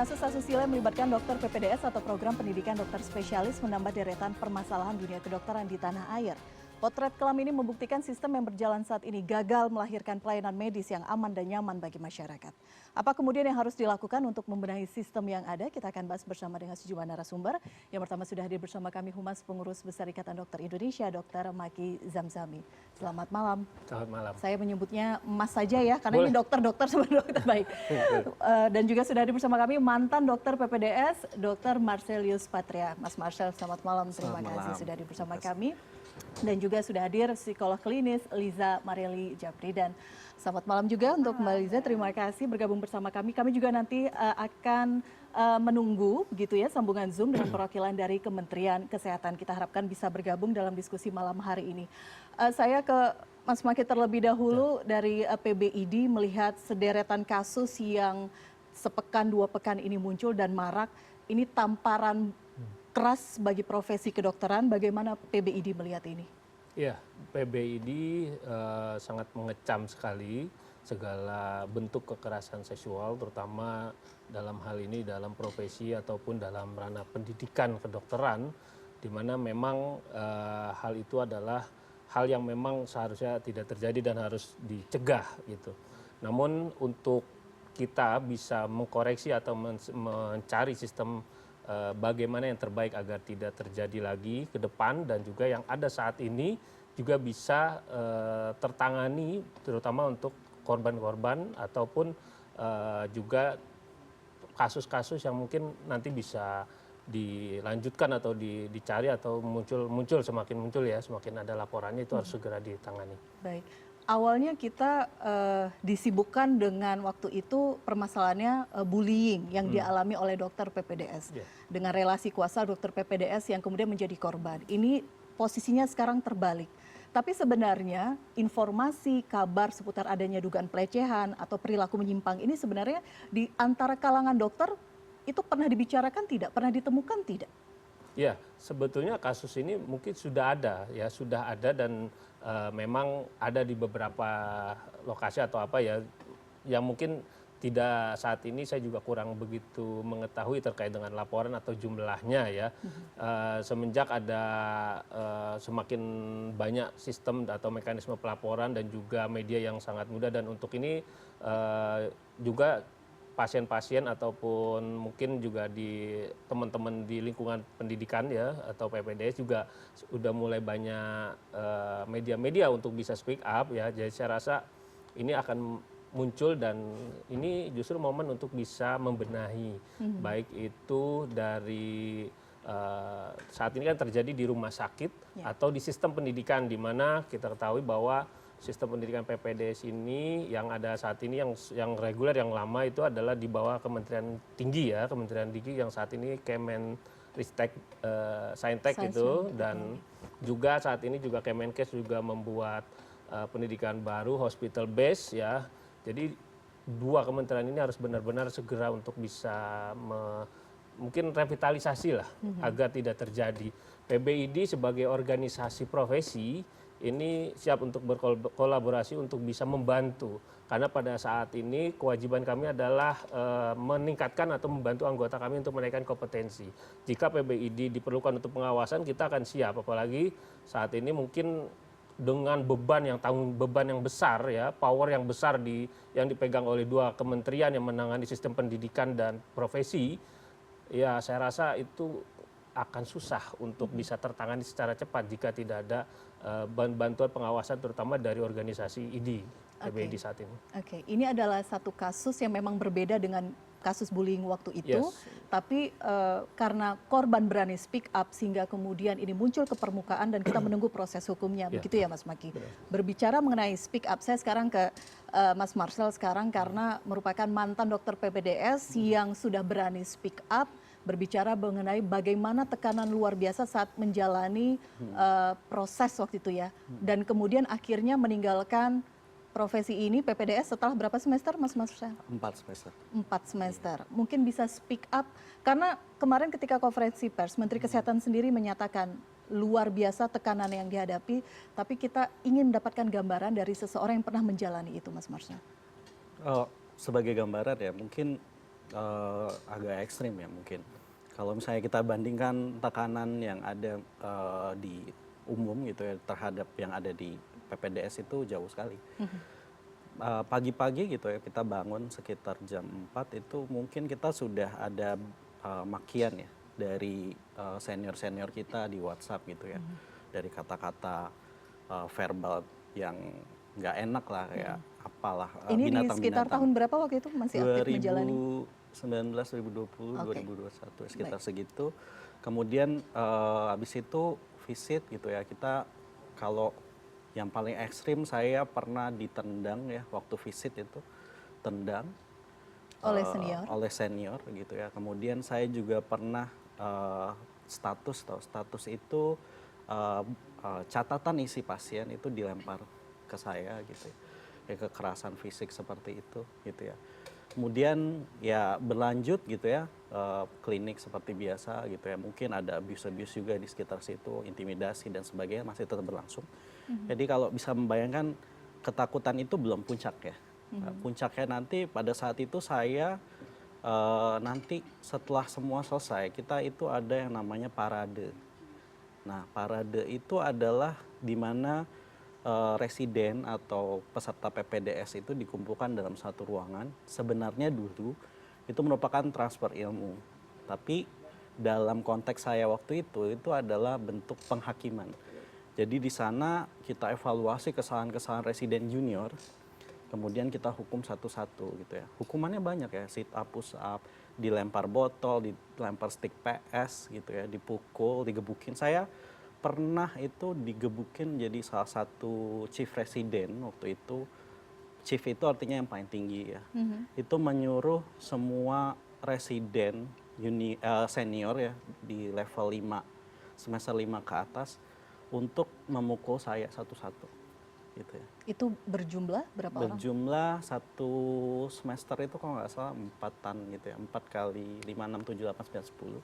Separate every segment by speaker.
Speaker 1: Kasus asusila yang melibatkan dokter PPDS atau program pendidikan dokter spesialis menambah deretan permasalahan dunia kedokteran di tanah air. Potret kelam ini membuktikan sistem yang berjalan saat ini gagal melahirkan pelayanan medis yang aman dan nyaman bagi masyarakat. Apa kemudian yang harus dilakukan untuk membenahi sistem yang ada? Kita akan bahas bersama dengan sejumlah narasumber. Yang pertama sudah hadir bersama kami Humas Pengurus Besar Ikatan Dokter Indonesia, Dr. Maki Zamzami. Selamat malam.
Speaker 2: Selamat malam.
Speaker 1: Saya menyebutnya Mas saja ya, karena
Speaker 2: Boleh.
Speaker 1: ini dokter sama dokter baik. Dan juga sudah hadir bersama kami mantan dokter PPDS, Dr. Marcelius Patria. Mas Marcel, selamat malam. Terima kasih sudah hadir bersama kami. Dan juga sudah hadir psikolog klinis Liza Marieli Japri. Dan selamat malam juga untuk Mbak Liza, terima kasih bergabung bersama kami. Kami juga nanti akan menunggu begitu ya sambungan Zoom dengan perwakilan dari Kementerian Kesehatan. Kita harapkan bisa bergabung dalam diskusi malam hari ini. Saya ke Mas Maki terlebih dahulu dari PBID melihat sederetan kasus yang sepekan dua pekan ini muncul dan marak. Ini tamparan keras bagi profesi kedokteran. Bagaimana PBID melihat ini?
Speaker 2: Ya, PBID sangat mengecam sekali segala bentuk kekerasan seksual, terutama dalam hal ini dalam profesi ataupun dalam ranah pendidikan kedokteran, di mana memang hal itu adalah hal yang memang seharusnya tidak terjadi dan harus dicegah gitu. Namun untuk kita bisa mengkoreksi atau mencari sistem bagaimana yang terbaik agar tidak terjadi lagi ke depan dan juga yang ada saat ini juga bisa tertangani terutama untuk korban-korban ataupun juga kasus-kasus yang mungkin nanti bisa dilanjutkan atau dicari atau muncul semakin muncul ya, semakin ada laporannya itu harus segera ditangani.
Speaker 1: Baik. Awalnya kita disibukkan dengan waktu itu permasalahannya bullying yang dialami oleh dokter PPDS. Dengan relasi kuasa dokter PPDS yang kemudian menjadi korban. Ini posisinya sekarang terbalik. Tapi sebenarnya informasi, kabar seputar adanya dugaan pelecehan atau perilaku menyimpang ini sebenarnya di antara kalangan dokter itu pernah dibicarakan tidak? Pernah ditemukan tidak?
Speaker 2: Ya, sebetulnya kasus ini mungkin sudah ada dan memang ada di beberapa lokasi atau apa ya, yang mungkin tidak saat ini saya juga kurang begitu mengetahui terkait dengan laporan atau jumlahnya ya. Semenjak ada semakin banyak sistem atau mekanisme pelaporan dan juga media yang sangat mudah, dan untuk ini juga pasien-pasien ataupun mungkin juga di teman-teman di lingkungan pendidikan ya atau PPDS juga sudah mulai banyak media-media untuk bisa speak up ya. Jadi saya rasa ini akan muncul dan ini justru momen untuk bisa membenahi baik itu dari saat ini kan terjadi di rumah sakit atau di sistem pendidikan, di mana kita ketahui bahwa sistem pendidikan PPDS ini yang ada saat ini yang reguler yang lama itu adalah di bawah Kementerian Tinggi ya, Kementerian Tinggi yang saat ini Kemenristek Saintek itu, dan juga saat ini juga Kemenkes juga membuat pendidikan baru hospital base ya. Jadi dua kementerian ini harus benar-benar segera untuk bisa mungkin revitalisasi lah agar tidak terjadi. PBID sebagai organisasi profesi ini siap untuk berkolaborasi untuk bisa membantu, karena pada saat ini kewajiban kami adalah meningkatkan atau membantu anggota kami untuk menaikkan kompetensi. Jika PBID diperlukan untuk pengawasan, kita akan siap, apalagi saat ini mungkin dengan beban yang besar ya, power yang besar yang dipegang oleh dua kementerian yang menangani sistem pendidikan dan profesi, ya saya rasa itu akan susah untuk bisa tertangani secara cepat jika tidak ada bantuan pengawasan terutama dari organisasi ID PBID saat ini.
Speaker 1: Oke, ini adalah satu kasus yang memang berbeda dengan kasus bullying waktu itu, tapi karena korban berani speak up sehingga kemudian ini muncul ke permukaan dan kita menunggu proses hukumnya, begitu ya Mas Maki. Berbicara mengenai speak up, saya sekarang ke Mas Marcel sekarang karena merupakan mantan dokter PPDS yang sudah berani speak up, berbicara mengenai bagaimana tekanan luar biasa saat menjalani proses waktu itu ya, dan kemudian akhirnya meninggalkan profesi ini PPDS setelah berapa semester Mas Marcel?
Speaker 3: 4 semester.
Speaker 1: 4 semester. Mungkin bisa speak up karena kemarin ketika konferensi pers Menteri Kesehatan sendiri menyatakan luar biasa tekanan yang dihadapi, tapi kita ingin mendapatkan gambaran dari seseorang yang pernah menjalani itu Mas Marcel.
Speaker 3: Sebagai gambaran ya, mungkin agak ekstrim ya mungkin. Kalau misalnya kita bandingkan tekanan yang ada di umum gitu ya terhadap yang ada di PPDS itu jauh sekali. Pagi-pagi gitu ya kita bangun sekitar jam 4 itu mungkin kita sudah ada makian ya dari senior-senior kita di WhatsApp gitu ya. Dari kata-kata verbal yang nggak enak lah kayak apalah
Speaker 1: Ini di
Speaker 3: binatang-binatang.
Speaker 1: sekitar tahun berapa waktu itu masih aktif menjalani?
Speaker 3: 2019, 2020,
Speaker 1: Oke.
Speaker 3: 2021 sekitar
Speaker 1: Baik.
Speaker 3: segitu. Kemudian habis itu visit gitu ya kita kalau yang paling ekstrim saya pernah ditendang ya waktu visit itu tendang
Speaker 1: Oleh senior?
Speaker 3: oleh senior gitu ya. Kemudian saya juga pernah status itu catatan isi pasien itu dilempar ke saya gitu ya. Ya kekerasan fisik seperti itu gitu ya. Kemudian ya berlanjut gitu ya klinik seperti biasa gitu ya. Mungkin ada abuse juga di sekitar situ, intimidasi dan sebagainya masih tetap berlangsung. Jadi kalau bisa membayangkan ketakutan itu belum puncak ya. Puncaknya nanti pada saat itu saya nanti setelah semua selesai kita itu ada yang namanya parade. Nah parade itu adalah di mana residen atau peserta PPDS itu dikumpulkan dalam satu ruangan. Sebenarnya dulu itu merupakan transfer ilmu. Tapi dalam konteks saya waktu itu adalah bentuk penghakiman. Jadi di sana kita evaluasi kesalahan-kesalahan residen junior, kemudian kita hukum satu-satu gitu ya. Hukumannya banyak ya, sit up, push up, dilempar botol, dilempar stick PS gitu ya, dipukul, digebukin. Saya pernah itu digebukin jadi salah satu chief resident waktu itu. Chief itu artinya yang paling tinggi ya. Itu menyuruh semua residen senior ya di level 5, semester 5 ke atas untuk memukul saya satu-satu gitu ya.
Speaker 1: Itu berjumlah berapa orang?
Speaker 3: Berjumlah satu semester itu kalau nggak salah 4-an gitu ya. 4 kali 5, 6, 7, 8, 9,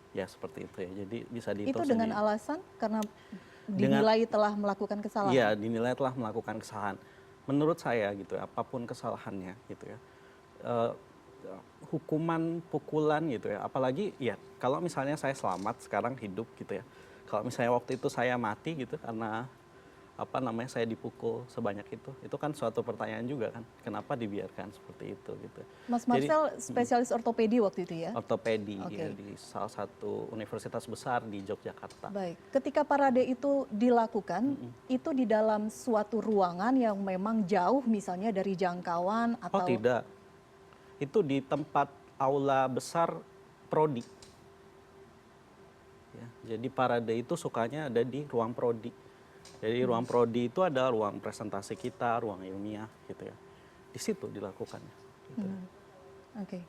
Speaker 3: 10. Ya seperti itu ya. Jadi bisa dihitung
Speaker 1: Itu dengan
Speaker 3: sendiri.
Speaker 1: alasan karena dinilai telah melakukan kesalahan?
Speaker 3: Iya, dinilai telah melakukan kesalahan. Menurut saya gitu ya, apapun kesalahannya gitu ya. eh, Hukuman pukulan gitu ya. Apalagi ya kalau misalnya saya selamat sekarang hidup gitu ya. Kalau misalnya waktu itu saya mati gitu karena apa namanya saya dipukul sebanyak itu kan suatu pertanyaan juga kan kenapa dibiarkan seperti itu gitu.
Speaker 1: Mas
Speaker 3: Jadi
Speaker 1: Marcel spesialis ortopedi waktu itu ya?
Speaker 3: ortopedi
Speaker 1: Oke.
Speaker 3: ya, di salah satu universitas besar di Yogyakarta.
Speaker 1: Baik, ketika parade itu dilakukan, itu di dalam suatu ruangan yang memang jauh misalnya dari jangkauan
Speaker 3: Oh
Speaker 1: atau
Speaker 3: tidak, itu di tempat aula besar prodi. Ya, jadi parade itu sukanya ada di ruang prodi. Jadi ruang prodi itu ada ruang presentasi kita, ruang ilmiah gitu ya. Di situ dilakukannya. Gitu.
Speaker 1: Oke.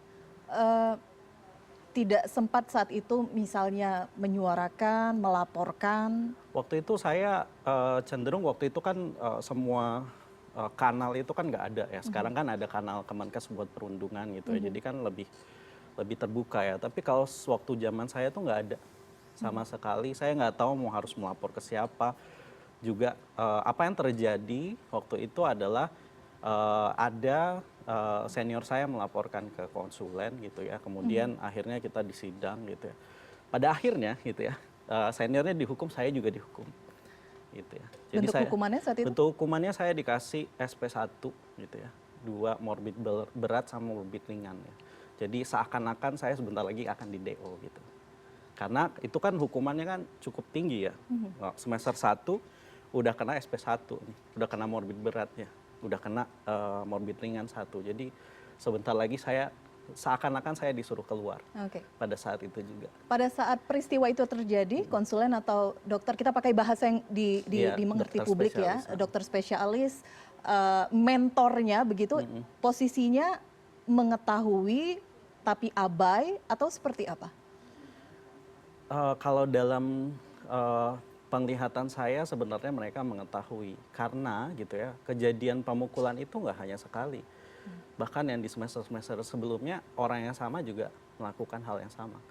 Speaker 1: Tidak sempat saat itu misalnya menyuarakan, melaporkan.
Speaker 3: Waktu itu saya cenderung waktu itu kan semua kanal itu kan nggak ada ya. Sekarang kan ada kanal Kemenkes buat perundungan gitu ya. Jadi kan lebih terbuka ya. Tapi kalau waktu zaman saya tuh nggak ada sama sekali. Saya nggak tahu mau harus melapor ke siapa. Juga apa yang terjadi waktu itu adalah ada senior saya melaporkan ke konsulen gitu ya. Kemudian akhirnya kita disidang gitu ya. Pada akhirnya gitu ya, seniornya dihukum, saya juga dihukum. Gitu ya. Jadi
Speaker 1: Bentuk hukumannya saat itu?
Speaker 3: bentuk hukumannya saya dikasih SP1 gitu ya. 2 morbid berat sama morbid ringan ya. Jadi seakan-akan saya sebentar lagi akan di DO gitu. Karena itu kan hukumannya kan cukup tinggi ya. Semester 1 udah kena SP1 nih, udah kena morbid berat ya, udah kena morbid ringan 1. Jadi sebentar lagi saya seakan-akan saya disuruh keluar.
Speaker 1: Oke.
Speaker 3: Pada saat itu juga.
Speaker 1: Pada saat peristiwa itu terjadi, konsulen atau dokter, kita pakai bahasa yang
Speaker 3: Iya,
Speaker 1: dimengerti
Speaker 3: dokter
Speaker 1: publik ya,
Speaker 3: spesialis.
Speaker 1: dokter spesialis, mentornya begitu, posisinya mengetahui tapi abai atau seperti apa?
Speaker 3: Kalau dalam penglihatan saya sebenarnya mereka mengetahui karena gitu ya kejadian pemukulan itu nggak hanya sekali, bahkan yang di semester sebelumnya orang yang sama juga melakukan hal yang sama.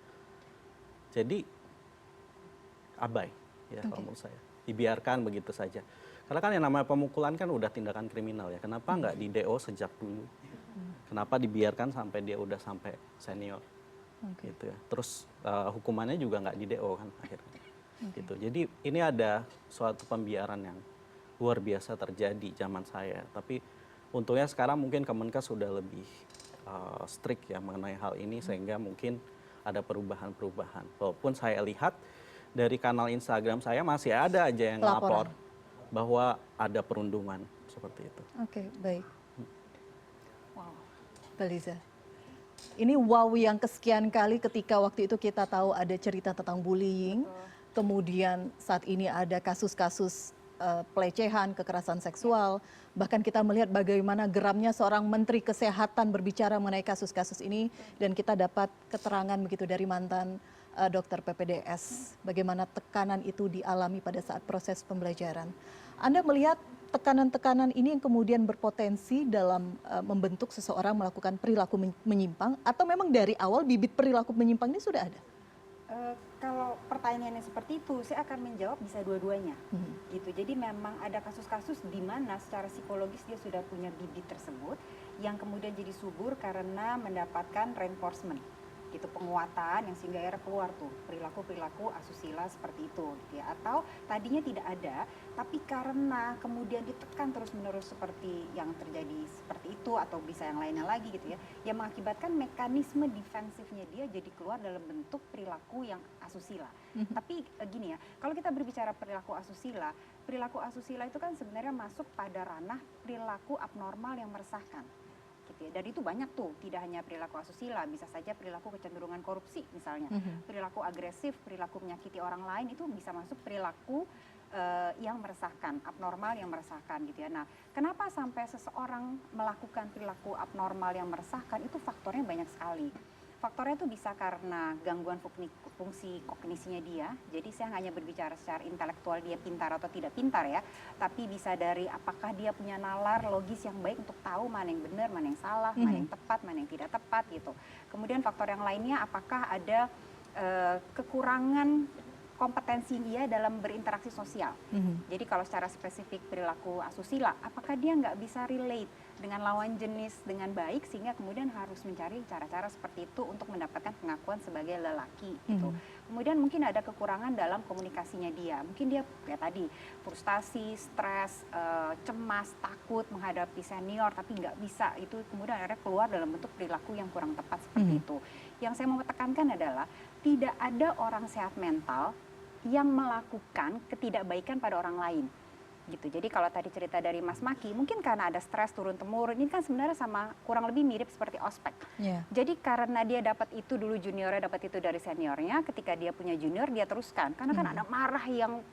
Speaker 3: Jadi abai ya kalau menurut saya, dibiarkan begitu saja. Karena kan yang namanya pemukulan kan udah tindakan kriminal ya. Kenapa nggak di DO sejak dulu? Kenapa dibiarkan sampai dia udah sampai senior, gitu ya. Terus hukumannya juga nggak di DO kan akhirnya, gitu. Jadi ini ada suatu pembiaran yang luar biasa terjadi zaman saya. Tapi untungnya sekarang mungkin Kemenkes sudah lebih strict ya mengenai hal ini, sehingga mungkin ada perubahan-perubahan. Walaupun saya lihat dari kanal Instagram saya masih ada aja yang lapor bahwa ada perundungan seperti itu.
Speaker 1: Oke, baik. Wow, Mbak Liza. Ini wow yang kesekian kali ketika waktu itu kita tahu ada cerita tentang bullying, kemudian saat ini ada kasus-kasus pelecehan, kekerasan seksual, bahkan kita melihat bagaimana geramnya seorang Menteri Kesehatan berbicara mengenai kasus-kasus ini, dan kita dapat keterangan begitu dari mantan dokter PPDS, bagaimana tekanan itu dialami pada saat proses pembelajaran. Anda melihat tekanan-tekanan ini yang kemudian berpotensi dalam membentuk seseorang melakukan perilaku menyimpang, atau memang dari awal bibit perilaku menyimpang ini sudah ada?
Speaker 4: Kalau pertanyaannya seperti itu, saya akan menjawab bisa dua-duanya. Gitu. Jadi memang ada kasus-kasus di mana secara psikologis dia sudah punya bibit tersebut yang kemudian jadi subur karena mendapatkan reinforcement, gitu, penguatan yang sehingga akhirnya keluar tuh perilaku-perilaku asusila seperti itu, gitu ya. Atau tadinya tidak ada, tapi karena kemudian ditekan terus-menerus seperti yang terjadi seperti itu, atau bisa yang lainnya lagi, gitu ya, yang mengakibatkan mekanisme defensifnya dia jadi keluar dalam bentuk perilaku yang asusila. Tapi gini ya, kalau kita berbicara perilaku asusila itu kan sebenarnya masuk pada ranah perilaku abnormal yang meresahkan. Gitu ya. Dan itu banyak tuh, tidak hanya perilaku asusila, bisa saja perilaku kecenderungan korupsi misalnya, perilaku agresif, perilaku menyakiti orang lain, itu bisa masuk perilaku yang meresahkan, abnormal yang meresahkan, gitu ya. Nah, kenapa sampai seseorang melakukan perilaku abnormal yang meresahkan, itu faktornya banyak sekali. Faktornya itu bisa karena gangguan fungsi kognisinya dia. Jadi saya hanya berbicara secara intelektual dia pintar atau tidak pintar ya. Tapi bisa dari apakah dia punya nalar logis yang baik untuk tahu mana yang benar, mana yang salah, mana yang tepat, mana yang tidak tepat gitu. Kemudian faktor yang lainnya apakah ada kekurangan kompetensi dia dalam berinteraksi sosial. Jadi kalau secara spesifik perilaku asusila, apakah dia nggak bisa relate dengan lawan jenis dengan baik sehingga kemudian harus mencari cara-cara seperti itu untuk mendapatkan pengakuan sebagai lelaki gitu. Kemudian mungkin ada kekurangan dalam komunikasinya dia. Mungkin dia kayak tadi frustasi, stres, cemas, takut menghadapi senior tapi nggak bisa. Itu kemudian akhirnya keluar dalam bentuk perilaku yang kurang tepat seperti itu. Yang saya mau tekankan adalah tidak ada orang sehat mental yang melakukan ketidakbaikan pada orang lain. Gitu. Jadi kalau tadi cerita dari Mas Maki, mungkin karena ada stres turun-temurun, ini kan sebenarnya sama kurang lebih mirip seperti ospek. Jadi karena dia dapat itu dulu juniornya, dapat itu dari seniornya, ketika dia punya junior dia teruskan. Karena kan ada marah yang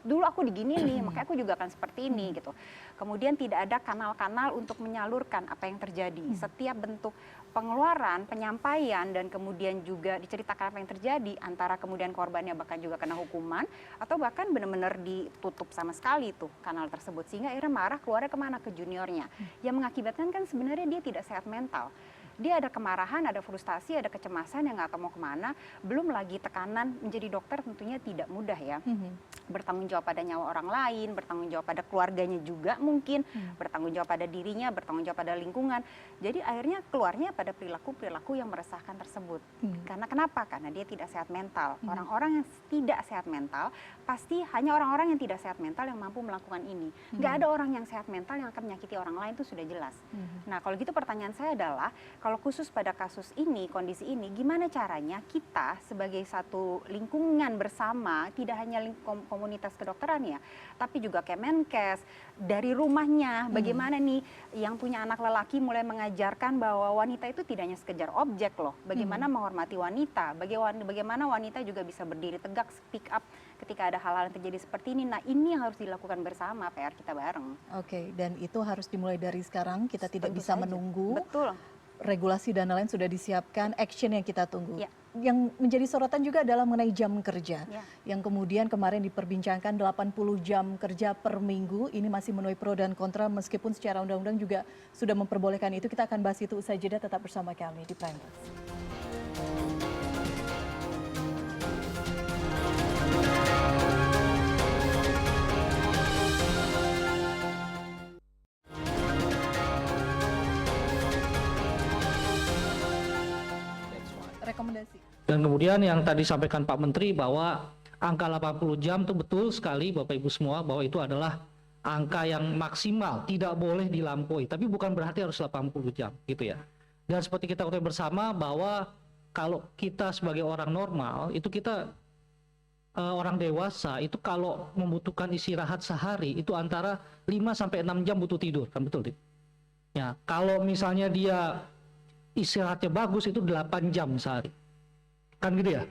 Speaker 4: dulu aku digini nih, makanya aku juga akan seperti ini gitu. Kemudian tidak ada kanal-kanal untuk menyalurkan apa yang terjadi. Setiap bentuk pengeluaran, penyampaian, dan kemudian juga diceritakan apa yang terjadi antara kemudian korbannya bahkan juga kena hukuman atau bahkan benar-benar ditutup sama sekali tuh kanal tersebut sehingga akhirnya marah keluarnya kemana, ke juniornya, yang mengakibatkan kan sebenarnya dia tidak sehat mental. Dia ada kemarahan, ada frustasi, ada kecemasan yang nggak tahu mau kemana. Belum lagi tekanan menjadi dokter tentunya tidak mudah ya. Bertanggung jawab pada nyawa orang lain, bertanggung jawab pada keluarganya juga mungkin, bertanggung jawab pada dirinya, bertanggung jawab pada lingkungan. Jadi akhirnya keluarnya pada perilaku-perilaku yang meresahkan tersebut. Karena kenapa? Karena dia tidak sehat mental. Orang-orang yang tidak sehat mental, pasti hanya orang-orang yang tidak sehat mental yang mampu melakukan ini. Nggak ada orang yang sehat mental yang akan menyakiti orang lain, itu sudah jelas. Nah kalau gitu pertanyaan saya adalah, kalau khusus pada kasus ini, kondisi ini, gimana caranya kita sebagai satu lingkungan bersama, tidak hanya komunitas kedokteran ya, tapi juga Kemenkes, dari rumahnya, bagaimana nih yang punya anak lelaki mulai mengajarkan bahwa wanita itu tidak hanya sekedar objek loh, bagaimana menghormati wanita, bagaimana wanita juga bisa berdiri tegak, speak up ketika ada hal-hal yang terjadi seperti ini. Nah ini yang harus dilakukan bersama, PR kita bareng.
Speaker 1: Oke, dan itu harus dimulai dari sekarang, kita tidak bisa menunggu.
Speaker 4: Betul.
Speaker 1: Regulasi dan lain sudah disiapkan, action yang kita tunggu.
Speaker 4: Ya.
Speaker 1: Yang menjadi sorotan juga adalah mengenai jam kerja.
Speaker 4: Ya.
Speaker 1: Yang kemudian kemarin diperbincangkan 80 jam kerja per minggu, ini masih menuai pro dan kontra meskipun secara undang-undang juga sudah memperbolehkan itu. Kita akan bahas itu usai jeda, tetap bersama kami di Prime News.
Speaker 5: Dan kemudian yang tadi sampaikan Pak Menteri bahwa angka 80 jam itu betul sekali Bapak Ibu semua, bahwa itu adalah angka yang maksimal, tidak boleh dilampaui, tapi bukan berarti harus 80 jam gitu ya. Dan seperti kita ketahui bersama bahwa kalau kita sebagai orang normal, itu kita orang dewasa itu kalau membutuhkan istirahat sehari itu antara 5 sampai 6 jam butuh tidur, kan betul, Dik? Ya, kalau misalnya dia istirahatnya bagus itu 8 jam sehari. Kan gitu ya.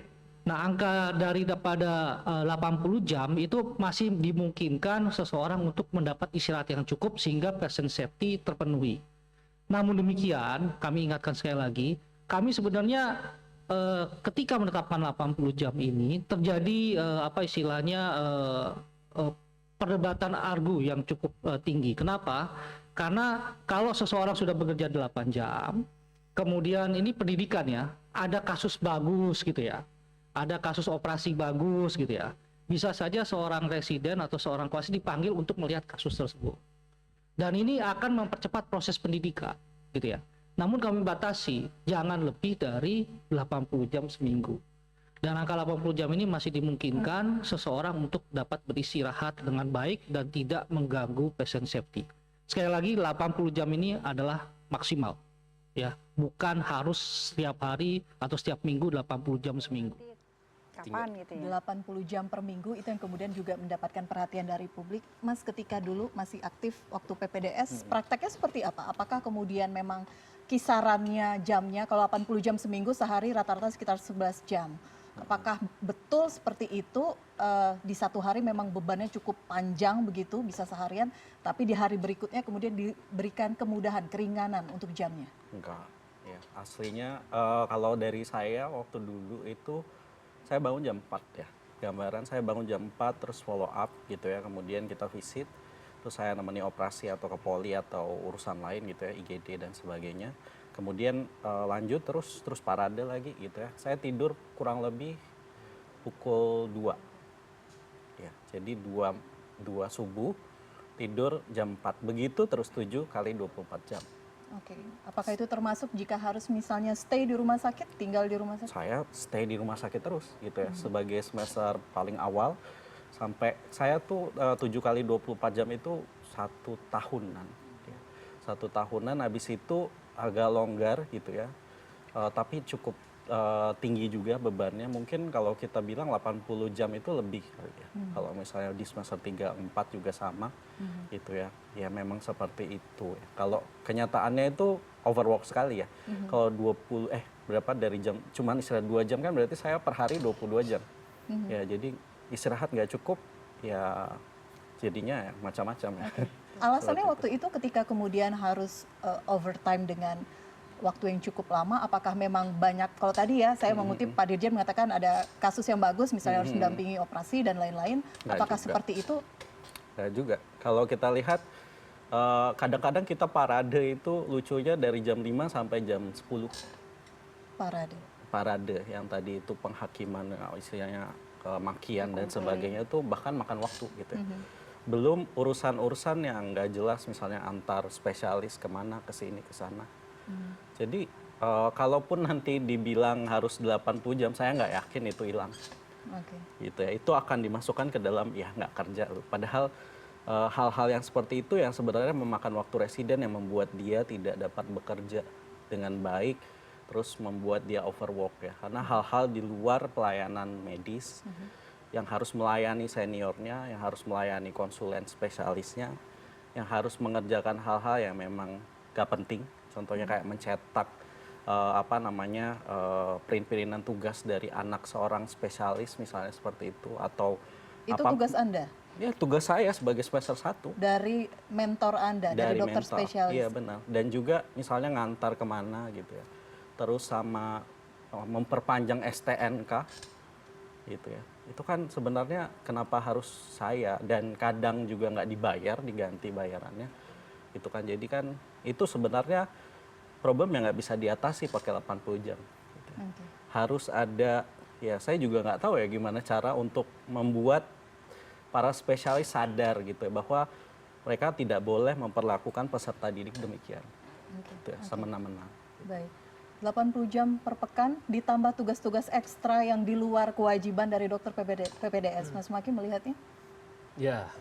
Speaker 5: Nah, angka daripada 80 jam itu masih dimungkinkan seseorang untuk mendapat istirahat yang cukup sehingga patient safety terpenuhi. Namun demikian, kami ingatkan sekali lagi, kami sebenarnya ketika menetapkan 80 jam ini terjadi perdebatan argu yang cukup tinggi. Kenapa? Karena kalau seseorang sudah bekerja 8 jam, kemudian ini pendidikan ya, ada kasus bagus gitu ya. Ada kasus operasi bagus gitu ya. Bisa saja seorang residen atau seorang kuasa dipanggil untuk melihat kasus tersebut. Dan ini akan mempercepat proses pendidikan gitu ya. Namun kami batasi jangan lebih dari 80 jam seminggu. Dan angka 80 jam ini masih dimungkinkan seseorang untuk dapat beristirahat dengan baik dan tidak mengganggu patient safety. Sekali lagi 80 jam ini adalah maksimal ya, bukan harus setiap hari atau setiap minggu 80 jam seminggu.
Speaker 4: Kapan gitu ya?
Speaker 1: 80 jam per minggu itu yang kemudian juga mendapatkan perhatian dari publik. Mas ketika dulu masih aktif waktu PPDS, prakteknya seperti apa? Apakah kemudian memang kisarannya jamnya, kalau 80 jam seminggu sehari rata-rata sekitar 11 jam. Apakah betul seperti itu, di satu hari memang bebannya cukup panjang begitu, bisa seharian, tapi di hari berikutnya kemudian diberikan kemudahan, keringanan untuk jamnya?
Speaker 3: Enggak, ya aslinya kalau dari saya waktu dulu itu saya bangun jam 4 ya. Gambaran saya bangun jam 4 terus follow up gitu ya. Kemudian kita visit, terus saya nemeni operasi atau ke poli atau urusan lain gitu ya, IGD dan sebagainya. Kemudian lanjut terus parade lagi gitu ya. Saya tidur kurang lebih pukul 2. Ya, jadi 2 subuh tidur jam 4. Begitu terus 7 kali 24 jam.
Speaker 1: Oke, apakah itu termasuk jika harus misalnya stay di rumah sakit, tinggal di rumah sakit?
Speaker 3: Saya stay di rumah sakit terus gitu ya, sebagai semester paling awal sampai saya tuh 7 kali 24 jam itu 1 tahunan. Ya. 1 tahunan, habis itu agak longgar gitu ya, tapi cukup tinggi juga bebannya. Mungkin kalau kita bilang 80 jam itu lebih kali ya. Kalau misalnya di semester 3, 4 juga sama gitu ya. Ya memang seperti itu ya. Kalau kenyataannya itu overwork sekali ya. Kalau berapa dari jam, cuman istirahat 2 jam kan berarti saya per hari 22 jam. Ya jadi istirahat nggak cukup ya, jadinya ya macam-macam ya.
Speaker 1: Alasannya waktu itu ketika kemudian harus overtime dengan waktu yang cukup lama, apakah memang banyak, kalau tadi ya saya mengutip Pak Dirjen mengatakan ada kasus yang bagus misalnya harus mendampingi operasi dan lain-lain, apakah seperti itu?
Speaker 3: Nggak juga. Kalau kita lihat kadang-kadang kita parade itu lucunya dari jam 5 sampai jam 10.
Speaker 1: Parade.
Speaker 3: Parade yang tadi itu penghakiman, istilahnya makian dan sebagainya itu bahkan makan waktu gitu ya. Belum urusan-urusan yang nggak jelas misalnya antar spesialis kemana, ke sini, ke sana. Jadi kalaupun nanti dibilang harus 80 jam, saya nggak yakin itu hilang. Gitu ya. Itu akan dimasukkan ke dalam ya nggak kerja. Padahal hal-hal yang seperti itu yang sebenarnya memakan waktu residen yang membuat dia tidak dapat bekerja dengan baik, terus membuat dia overwork ya. Karena hal-hal di luar pelayanan medis yang harus melayani seniornya, yang harus melayani konsulen spesialisnya, yang harus mengerjakan hal-hal yang memang gak penting. Contohnya kayak mencetak print-printan tugas dari anak seorang spesialis misalnya seperti itu, atau
Speaker 1: itu tugas Anda?
Speaker 3: Ya tugas saya sebagai semester 1.
Speaker 1: Dari mentor Anda, dari dokter
Speaker 3: mentor.
Speaker 1: spesialis?
Speaker 3: Iya benar. Dan juga misalnya ngantar kemana gitu ya. Terus sama memperpanjang STNK gitu ya. Itu kan sebenarnya kenapa harus saya, dan kadang juga nggak dibayar, diganti bayarannya. Itu kan jadi kan itu sebenarnya problem yang nggak bisa diatasi pakai 80 jam. Gitu. Harus ada, ya saya juga nggak tahu ya gimana cara untuk membuat para spesialis sadar gitu ya, bahwa mereka tidak boleh memperlakukan peserta didik demikian, gitu ya, semena-mena.
Speaker 1: Baik. 80 jam per pekan ditambah tugas-tugas ekstra yang di luar kewajiban dari dokter PPDS. Mas Maki melihatnya?
Speaker 2: Ya,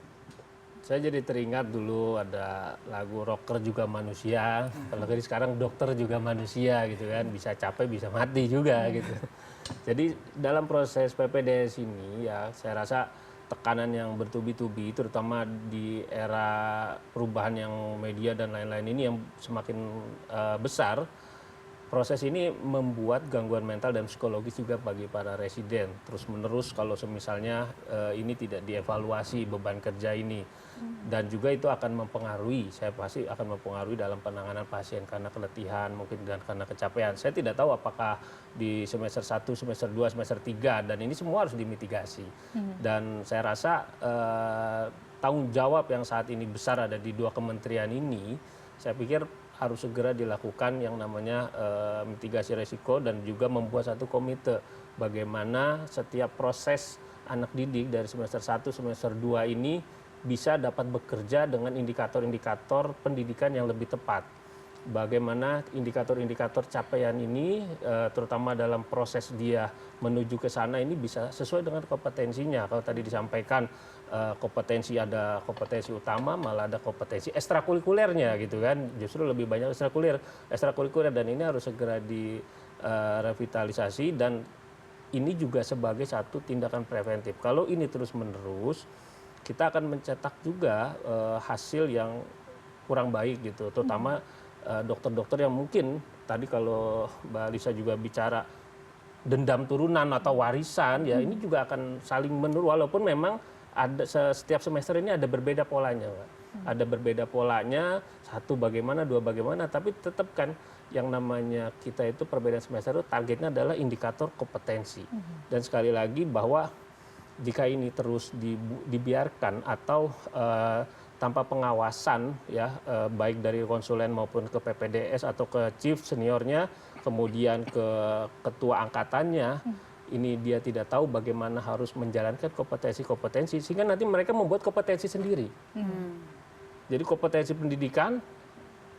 Speaker 2: saya jadi teringat dulu ada lagu rocker juga manusia, kalau jadi sekarang dokter juga manusia gitu kan, bisa capek bisa mati juga gitu. Jadi dalam proses PPDS ini ya saya rasa tekanan yang bertubi-tubi terutama di era perubahan yang media dan lain-lain ini yang semakin besar. Proses ini membuat gangguan mental dan psikologis juga bagi para residen. Terus menerus kalau misalnya ini tidak dievaluasi beban kerja ini. Dan juga itu akan mempengaruhi, saya pasti akan mempengaruhi dalam penanganan pasien karena keletihan mungkin dan karena kecapean. Saya tidak tahu apakah di semester 1, semester 2, semester 3 dan ini semua harus dimitigasi. Dan saya rasa tanggung jawab yang saat ini besar ada di dua kementerian ini, saya pikir harus segera dilakukan yang namanya mitigasi resiko dan juga membuat satu komite bagaimana setiap proses anak didik dari semester 1, semester 2 ini bisa dapat bekerja dengan indikator-indikator pendidikan yang lebih tepat. Bagaimana indikator-indikator capaian ini terutama dalam proses dia menuju ke sana ini bisa sesuai dengan kompetensinya. Kalau tadi disampaikan kompetensi ada kompetensi utama malah ada kompetensi ekstrakurikulernya gitu kan. Justru lebih banyak ekstrakurikuler dan ini harus segera direvitalisasi dan ini juga sebagai satu tindakan preventif. Kalau ini terus-menerus kita akan mencetak juga hasil yang kurang baik gitu, terutama dokter-dokter yang mungkin tadi kalau Mbak Lisa juga bicara dendam turunan atau warisan ya ini juga akan saling menurun walaupun memang ada setiap semester ini ada berbeda polanya, Mbak. Ada berbeda polanya, satu bagaimana, dua bagaimana, tapi tetap kan yang namanya kita itu perbedaan semester itu targetnya adalah indikator kompetensi. Dan sekali lagi bahwa jika ini terus dibiarkan atau tanpa pengawasan ya baik dari konsulen maupun ke PPDS atau ke chief seniornya kemudian ke ketua angkatannya ini dia tidak tahu bagaimana harus menjalankan kompetensi-kompetensi sehingga nanti mereka membuat kompetensi sendiri. Jadi kompetensi pendidikan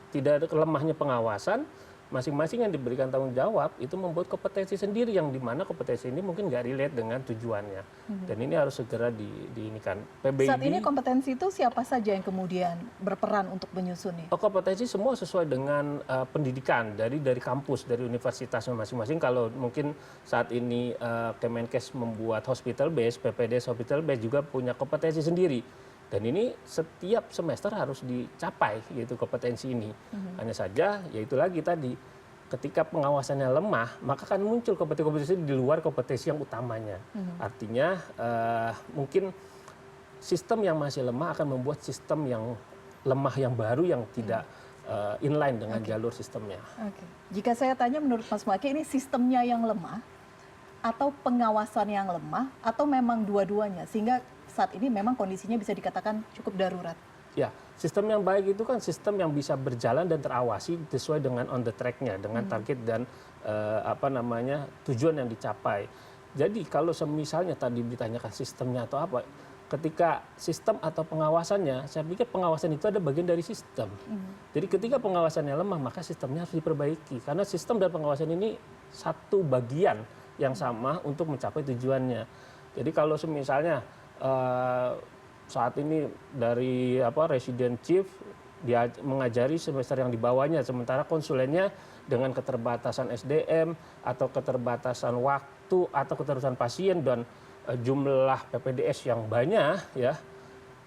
Speaker 2: tidak ada lemahnya pengawasan masing-masing yang diberikan tanggung jawab itu membuat kompetensi sendiri yang dimana kompetensi ini mungkin nggak relate dengan tujuannya dan ini harus segera diinikan. PBID,
Speaker 1: saat ini kompetensi itu siapa saja yang kemudian berperan untuk menyusunnya?
Speaker 2: Kompetensi semua sesuai dengan pendidikan dari kampus dari universitasnya masing-masing. Kalau mungkin saat ini Kemenkes membuat hospital base, PPDS hospital base juga punya kompetensi sendiri. Dan ini setiap semester harus dicapai gitu kompetensi ini. Hanya saja yaitu lagi tadi ketika pengawasannya lemah maka kan muncul kompetensi di luar kompetensi yang utamanya. Artinya mungkin sistem yang masih lemah akan membuat sistem yang lemah yang baru yang tidak inline dengan jalur sistemnya.
Speaker 1: Jika saya tanya menurut Mas Maki ini sistemnya yang lemah atau pengawasan yang lemah atau memang dua-duanya sehingga saat ini memang kondisinya bisa dikatakan cukup darurat.
Speaker 2: Ya, sistem yang baik itu kan sistem yang bisa berjalan dan terawasi sesuai dengan on the track-nya, dengan target dan tujuan yang dicapai. Jadi kalau misalnya tadi ditanyakan sistemnya atau apa, ketika sistem atau pengawasannya, saya pikir pengawasan itu ada bagian dari sistem. Jadi ketika pengawasannya lemah, maka sistemnya harus diperbaiki. Karena sistem dan pengawasan ini satu bagian yang sama untuk mencapai tujuannya. Jadi kalau misalnya saat ini dari resident chief dia mengajari semester yang di bawahnya sementara konsulennya dengan keterbatasan SDM atau keterbatasan waktu atau keterbatasan pasien dan jumlah PPDS yang banyak ya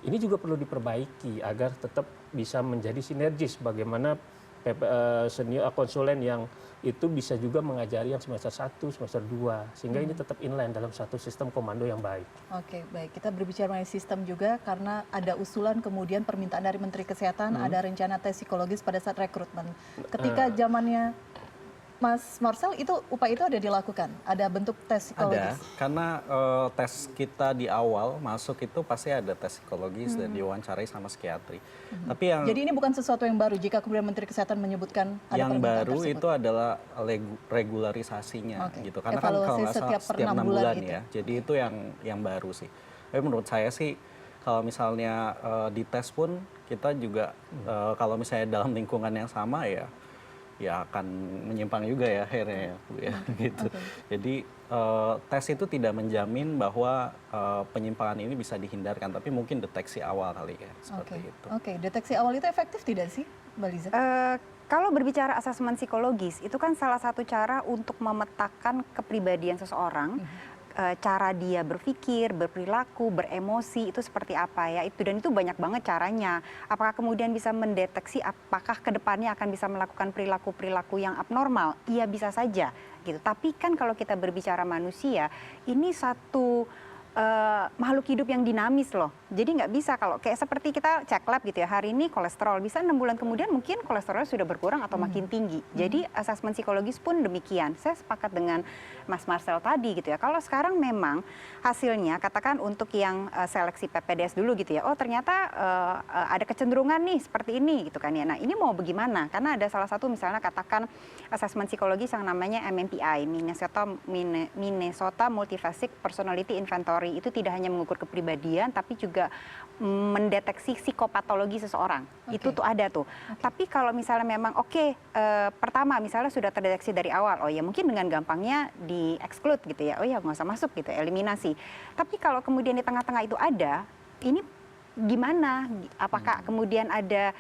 Speaker 2: ini juga perlu diperbaiki agar tetap bisa menjadi sinergis bagaimana senior konsulen yang itu bisa juga mengajari yang semester 1, semester 2 sehingga ini tetap inline dalam satu sistem komando yang baik.
Speaker 1: Oke, baik. Kita berbicara mengenai sistem juga karena ada usulan kemudian permintaan dari Menteri Kesehatan ada rencana tes psikologis pada saat rekrutmen. Ketika zamannya Mas Marcel itu upaya itu ada dilakukan, ada bentuk tes psikologis.
Speaker 3: Ada, karena tes kita di awal masuk itu pasti ada tes psikologis dan diwawancarai sama psikiatri. Tapi
Speaker 1: jadi ini bukan sesuatu yang baru jika kemudian Menteri Kesehatan menyebutkan ada
Speaker 3: yang baru
Speaker 1: tersebut.
Speaker 3: itu adalah regularisasinya gitu. Karena kan kalau nggak salah setiap 6 bulan ya. Jadi itu yang baru sih. Tapi menurut saya sih kalau misalnya di tes pun kita juga kalau misalnya dalam lingkungan yang sama ya ya akan menyimpang juga ya akhirnya ya Bu ya gitu. Jadi tes itu tidak menjamin bahwa penyimpangan ini bisa dihindarkan, tapi mungkin deteksi awal kali ya seperti itu.
Speaker 1: Oke, deteksi awal itu efektif tidak sih, Mbak Liza?
Speaker 4: Kalau berbicara asesmen psikologis, itu kan salah satu cara untuk memetakan kepribadian seseorang, cara dia berpikir, berperilaku, beremosi itu seperti apa ya. Dan itu banyak banget caranya. Apakah kemudian bisa mendeteksi apakah kedepannya akan bisa melakukan perilaku-perilaku yang abnormal? Iya, bisa saja gitu. Tapi kan kalau kita berbicara manusia, ini satu makhluk hidup yang dinamis loh. Jadi nggak bisa kalau kayak seperti kita cek lab gitu ya, hari ini kolesterol, bisa 6 bulan kemudian mungkin kolesterolnya sudah berkurang atau makin tinggi. Jadi asesmen psikologis pun demikian. Saya sepakat dengan Mas Marcel tadi gitu ya. Kalau sekarang memang hasilnya, katakan untuk yang seleksi PPDS dulu gitu ya, oh ternyata ada kecenderungan nih seperti ini gitu kan ya. Nah ini mau bagaimana? Karena ada salah satu misalnya katakan asesmen psikologis yang namanya MMPI, Minnesota Multifaceted Personality Inventory. Itu tidak hanya mengukur kepribadian, tapi juga mendeteksi psikopatologi seseorang. Itu tuh ada tuh. Tapi kalau misalnya memang pertama misalnya sudah terdeteksi dari awal, oh ya mungkin dengan gampangnya di-exclude gitu ya, oh ya nggak usah masuk gitu, eliminasi. Tapi kalau kemudian di tengah-tengah itu ada, ini gimana? Apakah kemudian ada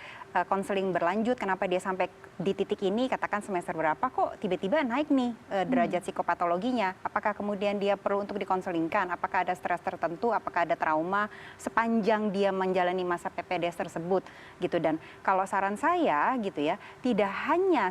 Speaker 4: konseling berlanjut, kenapa dia sampai di titik ini, katakan semester berapa kok tiba-tiba naik nih derajat psikopatologinya, apakah kemudian dia perlu untuk dikonselingkan, apakah ada stres tertentu, apakah ada trauma sepanjang dia menjalani masa PPDS tersebut gitu. Dan kalau saran saya gitu ya, tidak hanya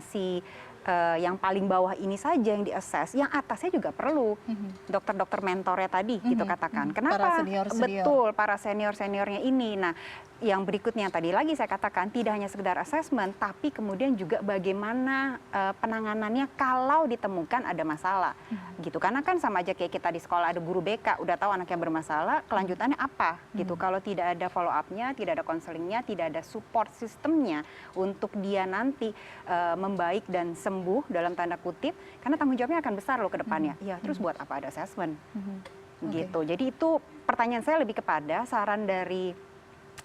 Speaker 4: yang paling bawah ini saja yang di-assess, yang atasnya juga perlu. Dokter-dokter mentornya tadi gitu katakan. Kenapa?
Speaker 1: Para senior-senior.
Speaker 4: Betul, para senior-seniornya ini. Nah, yang berikutnya tadi lagi saya katakan tidak hanya sekedar assessment, tapi kemudian juga bagaimana penanganannya kalau ditemukan ada masalah. Gitu. Karena kan sama aja kayak kita di sekolah ada guru BK, udah tahu anaknya bermasalah, kelanjutannya apa? Gitu. Kalau tidak ada follow up-nya, tidak ada konselingnya, tidak ada support sistemnya untuk dia nanti membaik dan sembuh dalam tanda kutip, karena tanggung jawabnya akan besar loh ke depannya. Ya, terus buat apa ada assessment? Gitu. Jadi itu pertanyaan saya lebih kepada saran dari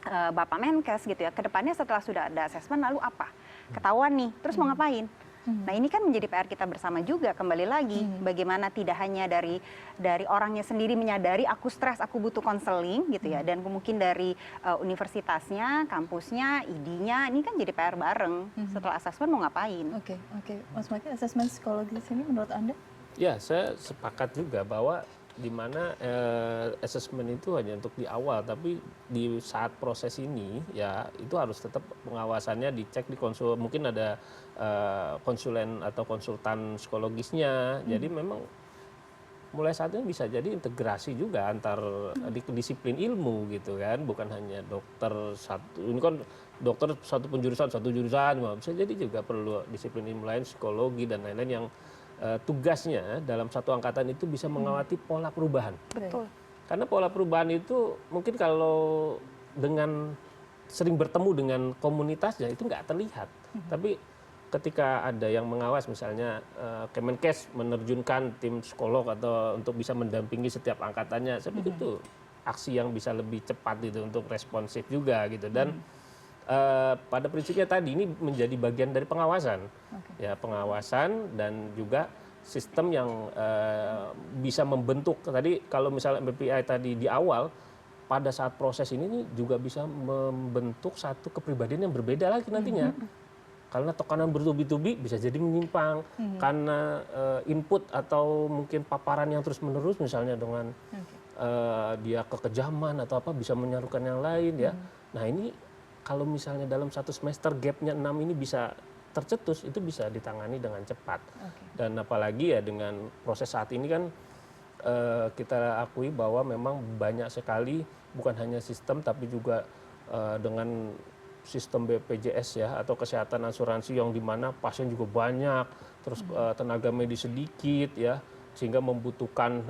Speaker 4: Bapak Menkes gitu ya, ke depannya setelah sudah ada assessment lalu apa? Ketahuan nih, terus mau ngapain? Nah ini kan menjadi PR kita bersama juga, kembali lagi bagaimana tidak hanya dari orangnya sendiri menyadari aku stres, aku butuh konseling gitu ya, dan mungkin dari universitasnya, kampusnya, ID-nya, ini kan jadi PR bareng. Setelah assessment mau ngapain?
Speaker 1: Oke. Mas Maki, asesmen psikologis ini menurut Anda?
Speaker 2: Ya, saya sepakat juga bahwa di mana assessment itu hanya untuk di awal, tapi di saat proses ini ya itu harus tetap pengawasannya dicek di konsul, mungkin ada konsulen atau konsultan psikologisnya. Jadi memang mulai saat ini bisa jadi integrasi juga antar disiplin ilmu gitu kan, bukan hanya dokter satu, ini kan dokter satu penjurusan satu jurusan, bisa jadi juga perlu disiplin ilmu lain, psikologi dan lain-lain yang tugasnya dalam satu angkatan itu bisa mengawati pola perubahan.
Speaker 4: Betul.
Speaker 2: Karena pola perubahan itu mungkin kalau dengan sering bertemu dengan komunitasnya itu nggak terlihat. Tapi ketika ada yang mengawas, misalnya Kemenkes menerjunkan tim psikolog atau untuk bisa mendampingi setiap angkatannya, saya pikir itu aksi yang bisa lebih cepat gitu untuk responsif juga gitu. Dan pada prinsipnya tadi ini menjadi bagian dari pengawasan, ya pengawasan dan juga sistem yang bisa membentuk. Tadi kalau misalnya MPPI tadi di awal, pada saat proses ini juga bisa membentuk satu kepribadian yang berbeda lagi nantinya. Karena tekanan bertubi-tubi bisa jadi menyimpang, karena input atau mungkin paparan yang terus-menerus misalnya dengan dia kekejaman atau apa bisa menyarukan yang lain ya. Nah ini kalau misalnya dalam satu semester gapnya 6 ini bisa tercetus, itu bisa ditangani dengan cepat. Dan apalagi ya dengan proses saat ini kan kita akui bahwa memang banyak sekali bukan hanya sistem tapi juga dengan sistem BPJS ya atau kesehatan asuransi yang dimana pasien juga banyak, terus tenaga medis sedikit ya, sehingga membutuhkan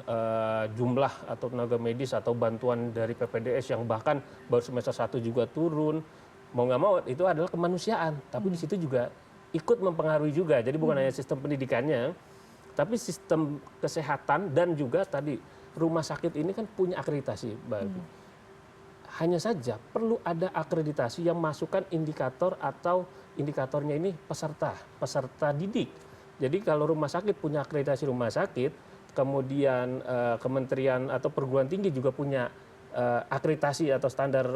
Speaker 2: jumlah atau tenaga medis atau bantuan dari PPDS yang bahkan baru semester 1 juga turun. Mau nggak mau itu adalah kemanusiaan, tapi di situ juga ikut mempengaruhi juga. Jadi bukan hanya sistem pendidikannya, tapi sistem kesehatan dan juga tadi rumah sakit ini kan punya akreditasi, Mbak. hanya saja perlu ada akreditasi yang masukkan indikator atau indikatornya ini peserta didik. Jadi kalau rumah sakit punya akreditasi rumah sakit, kemudian kementerian atau perguruan tinggi juga punya akreditasi atau standar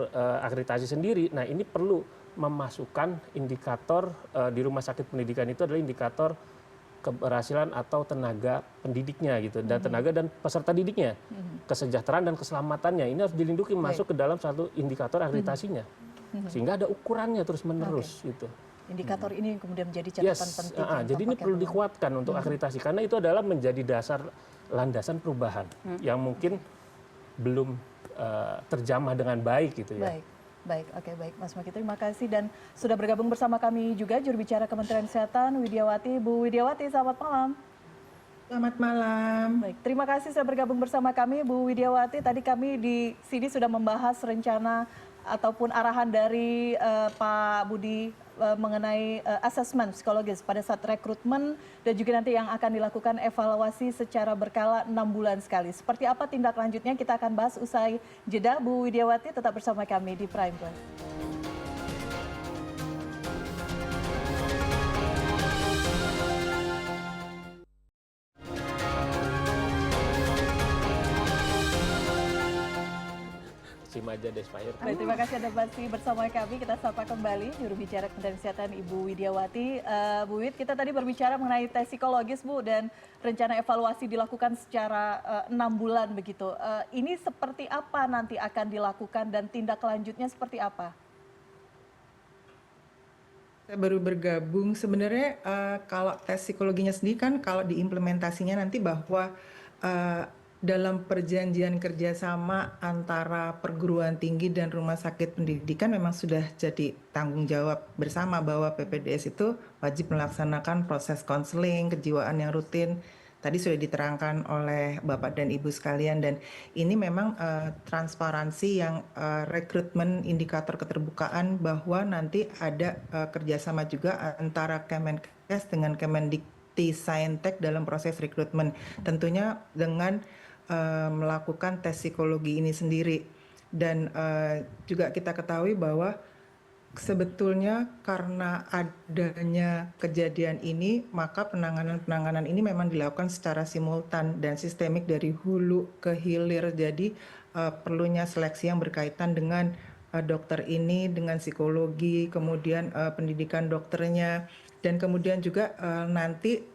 Speaker 2: akreditasi sendiri. Nah ini perlu memasukkan indikator di rumah sakit pendidikan itu adalah indikator keberhasilan atau tenaga pendidiknya gitu, dan tenaga dan peserta didiknya, kesejahteraan dan keselamatannya ini harus dilindungi masuk ke dalam satu indikator akreditasinya, sehingga ada ukurannya terus menerus gitu.
Speaker 1: Indikator ini yang kemudian menjadi catatan penting.
Speaker 2: Jadi ini perlu dikuatkan untuk akreditasi karena itu adalah menjadi dasar landasan perubahan yang mungkin belum terjamah dengan baik gitu ya.
Speaker 1: Baik, oke, baik Mas Maki, terima kasih dan sudah bergabung bersama kami juga juru bicara Kementerian Kesehatan Widiawati. Bu Widiawati, selamat malam.
Speaker 6: Selamat malam.
Speaker 1: Baik, terima kasih sudah bergabung bersama kami Bu Widiawati. Tadi kami di sini sudah membahas rencana ataupun arahan dari Pak Budi mengenai asesmen psikologis pada saat rekrutmen dan juga nanti yang akan dilakukan evaluasi secara berkala 6 bulan sekali. Seperti apa tindak lanjutnya kita akan bahas usai jeda. Bu Widiawati tetap bersama kami di Prime Plus.
Speaker 2: Cimaja Despair.
Speaker 1: Baik, terima kasih Anda masih bersama kami. Kita sapa kembali juru bicara Kementerian Kesehatan Ibu Widiawati. Bu Wid, kita tadi berbicara mengenai tes psikologis Bu dan rencana evaluasi dilakukan secara 6 bulan begitu. Ini seperti apa nanti akan dilakukan dan tindak lanjutnya seperti apa?
Speaker 6: Saya baru bergabung. Sebenarnya kalau tes psikologinya sendiri kan kalau diimplementasinya nanti bahwa dalam perjanjian kerjasama antara perguruan tinggi dan rumah sakit pendidikan memang sudah jadi tanggung jawab bersama bahwa PPDS itu wajib melaksanakan proses konseling kejiwaan yang rutin. Tadi sudah diterangkan oleh Bapak dan Ibu sekalian dan ini memang transparansi yang rekrutmen indikator keterbukaan bahwa nanti ada kerjasama juga antara Kemenkes dengan Kemendikti-Saintek dalam proses rekrutmen. Tentunya dengan melakukan tes psikologi ini sendiri dan juga kita ketahui bahwa sebetulnya karena adanya kejadian ini maka penanganan ini memang dilakukan secara simultan dan sistemik dari hulu ke hilir. Jadi perlunya seleksi yang berkaitan dengan dokter ini dengan psikologi, kemudian pendidikan dokternya dan kemudian juga nanti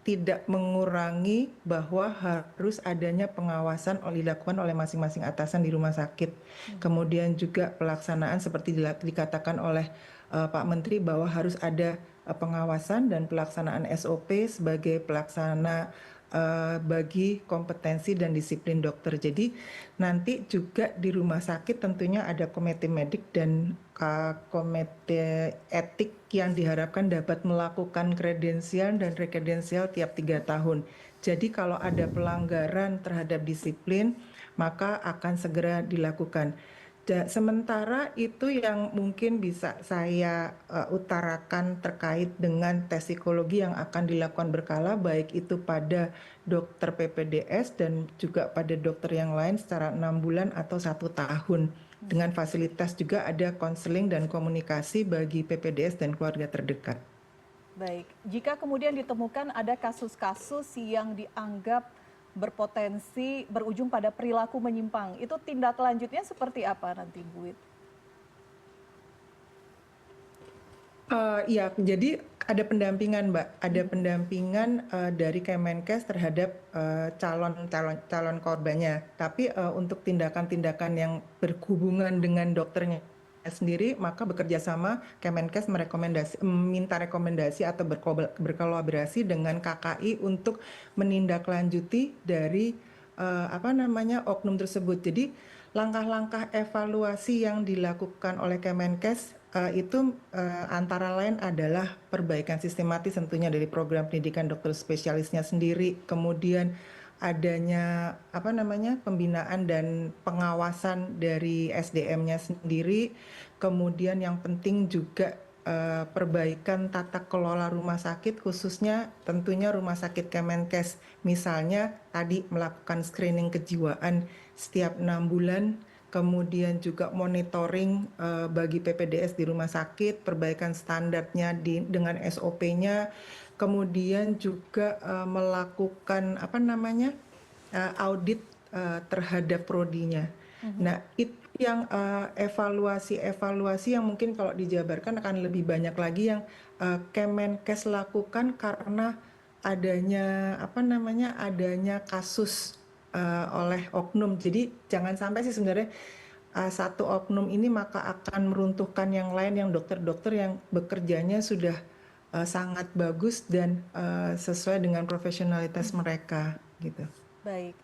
Speaker 6: tidak mengurangi bahwa harus adanya pengawasan dilakukan oleh masing-masing atasan di rumah sakit. Kemudian juga pelaksanaan seperti dikatakan oleh Pak Menteri bahwa harus ada pengawasan dan pelaksanaan SOP sebagai pelaksana bagi kompetensi dan disiplin dokter. Jadi nanti juga di rumah sakit tentunya ada komite medik dan komite etik yang diharapkan dapat melakukan kredensial dan rekredensial tiap 3 tahun. Jadi kalau ada pelanggaran terhadap disiplin maka akan segera dilakukan. Sementara itu yang mungkin bisa saya utarakan terkait dengan tes psikologi yang akan dilakukan berkala baik itu pada dokter PPDS dan juga pada dokter yang lain secara 6 bulan atau 1 tahun. Dengan fasilitas juga ada konseling dan komunikasi bagi PPDS dan keluarga terdekat.
Speaker 1: Baik, jika kemudian ditemukan ada kasus-kasus yang dianggap berpotensi berujung pada perilaku menyimpang, itu tindak lanjutnya seperti apa nanti Bu Wid?
Speaker 6: Ya, jadi ada pendampingan Mbak, ada pendampingan dari Kemenkes terhadap calon korbannya. Tapi untuk tindakan-tindakan yang berhubungan dengan dokternya sendiri, maka bekerja sama Kemenkes meminta rekomendasi atau berkolaborasi dengan KKI untuk menindaklanjuti dari oknum tersebut. Jadi langkah-langkah evaluasi yang dilakukan oleh Kemenkes itu antara lain adalah perbaikan sistematis tentunya dari program pendidikan dokter spesialisnya sendiri, kemudian adanya pembinaan dan pengawasan dari SDM-nya sendiri, kemudian yang penting juga perbaikan tata kelola rumah sakit khususnya tentunya rumah sakit Kemenkes, misalnya tadi melakukan screening kejiwaan setiap 6 bulan kemudian juga monitoring bagi PPDS di rumah sakit, perbaikan standarnya dengan SOP-nya, kemudian juga melakukan audit terhadap prodinya. Nah, itu yang evaluasi-evaluasi yang mungkin kalau dijabarkan akan lebih banyak lagi yang Kemenkes lakukan karena adanya kasus oleh oknum. Jadi jangan sampai sih sebenarnya satu oknum ini maka akan meruntuhkan yang lain, yang dokter-dokter yang bekerjanya sudah sangat bagus dan sesuai dengan profesionalitas mereka gitu.
Speaker 1: Baik,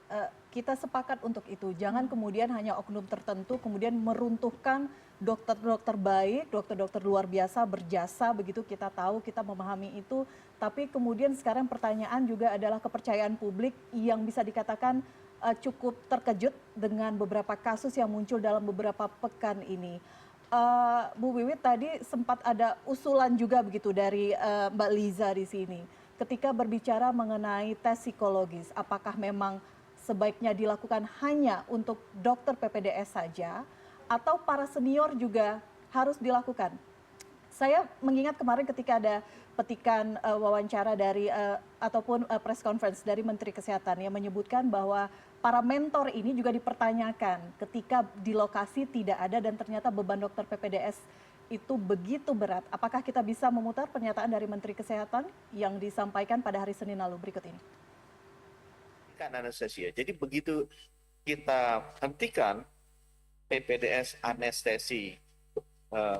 Speaker 1: kita sepakat untuk itu. Jangan kemudian hanya oknum tertentu kemudian meruntuhkan dokter-dokter baik, dokter-dokter luar biasa berjasa, begitu kita tahu, kita memahami itu. Tapi kemudian sekarang pertanyaan juga adalah kepercayaan publik yang bisa dikatakan cukup terkejut dengan beberapa kasus yang muncul dalam beberapa pekan ini. Bu Wiwit tadi sempat ada usulan juga begitu dari Mbak Liza di sini. Ketika berbicara mengenai tes psikologis, apakah memang sebaiknya dilakukan hanya untuk dokter PPDS saja atau para senior juga harus dilakukan? Saya mengingat kemarin ketika ada petikan wawancara dari ataupun press conference dari Menteri Kesehatan yang menyebutkan bahwa para mentor ini juga dipertanyakan ketika di lokasi tidak ada dan ternyata beban dokter PPDS itu begitu berat. Apakah kita bisa memutar pernyataan dari Menteri Kesehatan yang disampaikan pada hari Senin lalu berikut ini?
Speaker 7: Kan anestesia. Jadi begitu kita hentikan PPDS anestesi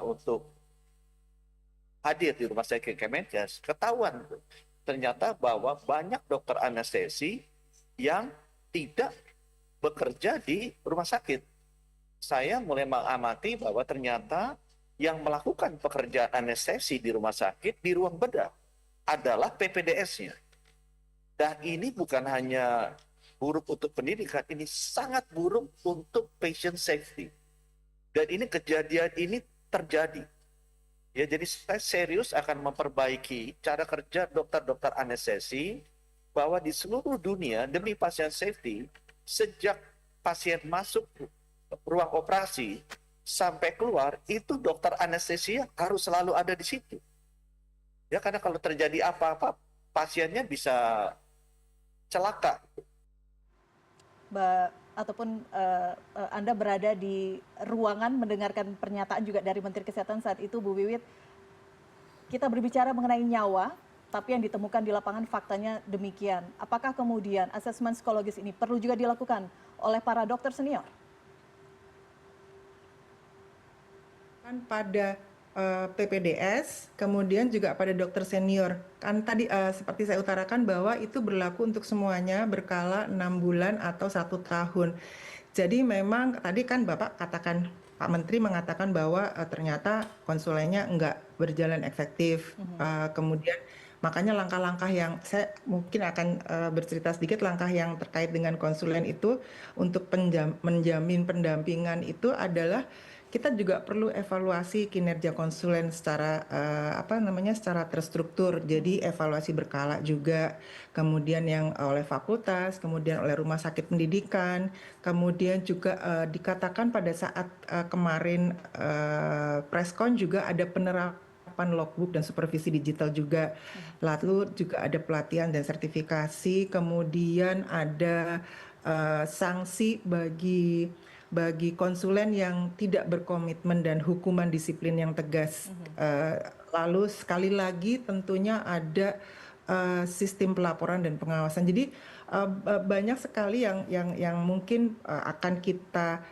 Speaker 7: untuk hadir di rumah sakit Kemenkes, ketahuan ternyata bahwa banyak dokter anestesi yang tidak bekerja di rumah sakit. Saya mulai mengamati bahwa ternyata yang melakukan pekerjaan anestesi di rumah sakit, di ruang bedah, adalah PPDS-nya. Dan ini bukan hanya buruk untuk pendidikan, ini sangat buruk untuk patient safety. Dan ini kejadian ini terjadi. Ya, jadi saya serius akan memperbaiki cara kerja dokter-dokter anestesi, bahwa di seluruh dunia demi pasien safety, sejak pasien masuk ruang operasi, sampai keluar, itu dokter anestesia harus selalu ada di situ. Ya, karena kalau terjadi apa-apa, pasiennya bisa celaka.
Speaker 1: Ataupun Anda berada di ruangan mendengarkan pernyataan juga dari Menteri Kesehatan saat itu, Bu Wiwit. Kita berbicara mengenai nyawa, tapi yang ditemukan di lapangan faktanya demikian. Apakah kemudian asesmen psikologis ini perlu juga dilakukan oleh para dokter senior?
Speaker 6: Pada PPDS, kemudian juga pada dokter senior. Kan tadi seperti saya utarakan bahwa itu berlaku untuk semuanya berkala 6 bulan atau 1 tahun. Jadi memang tadi kan Bapak katakan, Pak Menteri mengatakan bahwa ternyata konsulennya enggak berjalan efektif. Kemudian makanya langkah-langkah yang saya mungkin akan bercerita sedikit, langkah yang terkait dengan konsulen itu untuk menjamin pendampingan itu adalah kita juga perlu evaluasi kinerja konsulen secara secara terstruktur. Jadi evaluasi berkala juga, kemudian yang oleh fakultas, kemudian oleh rumah sakit pendidikan, kemudian juga dikatakan pada saat kemarin preskon juga ada penerapan logbook dan supervisi digital juga. Lalu juga ada pelatihan dan sertifikasi, kemudian ada sanksi bagi konsulen yang tidak berkomitmen dan hukuman disiplin yang tegas. Lalu sekali lagi tentunya ada sistem pelaporan dan pengawasan. Jadi banyak sekali yang mungkin akan kita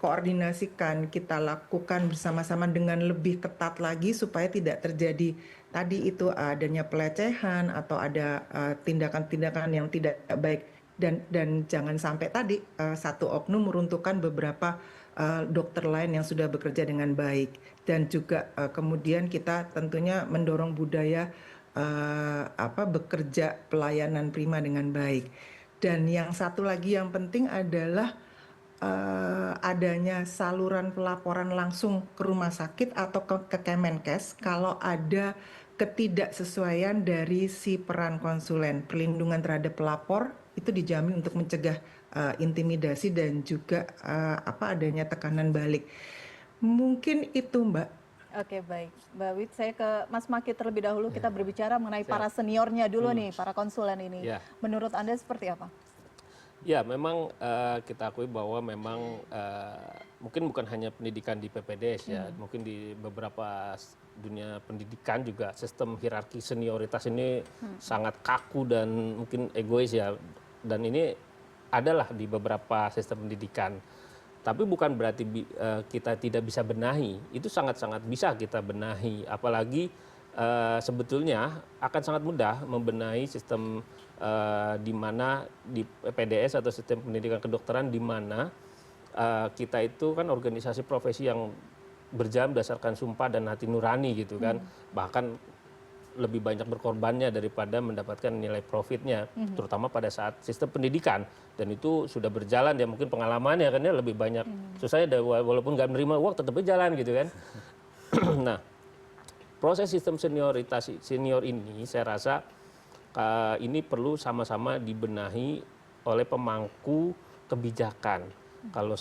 Speaker 6: koordinasikan, kita lakukan bersama-sama dengan lebih ketat lagi supaya tidak terjadi tadi itu adanya pelecehan atau ada tindakan-tindakan yang tidak baik. Dan jangan sampai tadi satu oknum meruntuhkan beberapa dokter lain yang sudah bekerja dengan baik. Dan juga kemudian kita tentunya mendorong budaya bekerja pelayanan prima dengan baik. Dan yang satu lagi yang penting adalah adanya saluran pelaporan langsung ke rumah sakit atau ke Kemenkes kalau ada ketidaksesuaian dari si peran konsulen. Perlindungan terhadap pelapor itu dijamin untuk mencegah intimidasi dan juga adanya tekanan balik. Mungkin itu, Mbak.
Speaker 1: Oke, baik. Mbak Wit, saya ke Mas Maki terlebih dahulu. Kita berbicara mengenai para seniornya dulu nih, para konsulen ini.
Speaker 2: Ya.
Speaker 1: Menurut Anda seperti apa?
Speaker 2: Ya, memang kita akui bahwa memang mungkin bukan hanya pendidikan di PPDS ya, mungkin di beberapa dunia pendidikan juga sistem hierarki senioritas ini sangat kaku dan mungkin egois ya. Dan ini adalah di beberapa sistem pendidikan. Tapi bukan berarti kita tidak bisa benahi. Itu sangat-sangat bisa kita benahi. Apalagi sebetulnya akan sangat mudah membenahi sistem di mana di PPDS atau sistem pendidikan kedokteran di mana kita itu kan organisasi profesi yang berjalan berdasarkan sumpah dan hati nurani gitu kan. Bahkan lebih banyak berkorbannya daripada mendapatkan nilai profitnya, terutama pada saat sistem pendidikan. Dan itu sudah berjalan ya, mungkin pengalamannya kan ya lebih banyak. Susahnya walaupun nggak menerima uang tetap berjalan gitu kan. Nah, proses sistem senior ini saya rasa ini perlu sama-sama dibenahi oleh pemangku kebijakan. Kalau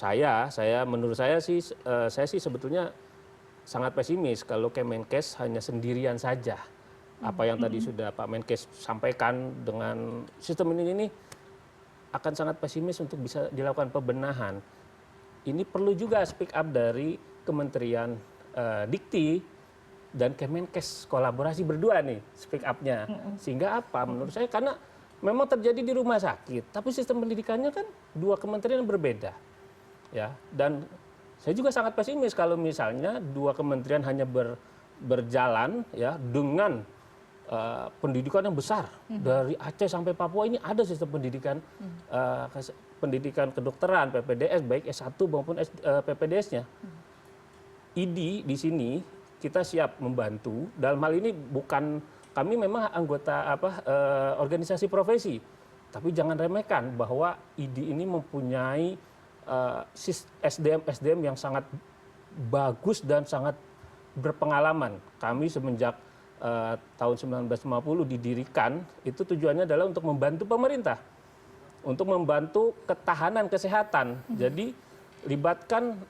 Speaker 2: menurut saya sih sebetulnya sangat pesimis kalau Kemenkes hanya sendirian saja. Apa yang tadi sudah Pak Menkes sampaikan dengan sistem ini akan sangat pesimis untuk bisa dilakukan pembenahan. Ini perlu juga speak up dari Kementerian Dikti dan Kemenkes, kolaborasi berdua nih speak up-nya. Sehingga apa menurut saya, karena memang terjadi di rumah sakit, tapi sistem pendidikannya kan dua kementerian yang berbeda. Ya, dan saya juga sangat pesimis kalau misalnya dua kementerian hanya berjalan ya dengan pendidikan yang besar dari Aceh sampai Papua. Ini ada sistem pendidikan kedokteran PPDS baik S1 maupun PPDS-nya. ID di sini kita siap membantu. Dalam hal ini bukan kami memang anggota organisasi profesi, tapi jangan remehkan bahwa ID ini mempunyai SDM yang sangat bagus dan sangat berpengalaman. Kami semenjak tahun 1950 didirikan, itu tujuannya adalah untuk membantu pemerintah, untuk membantu ketahanan kesehatan. Jadi libatkan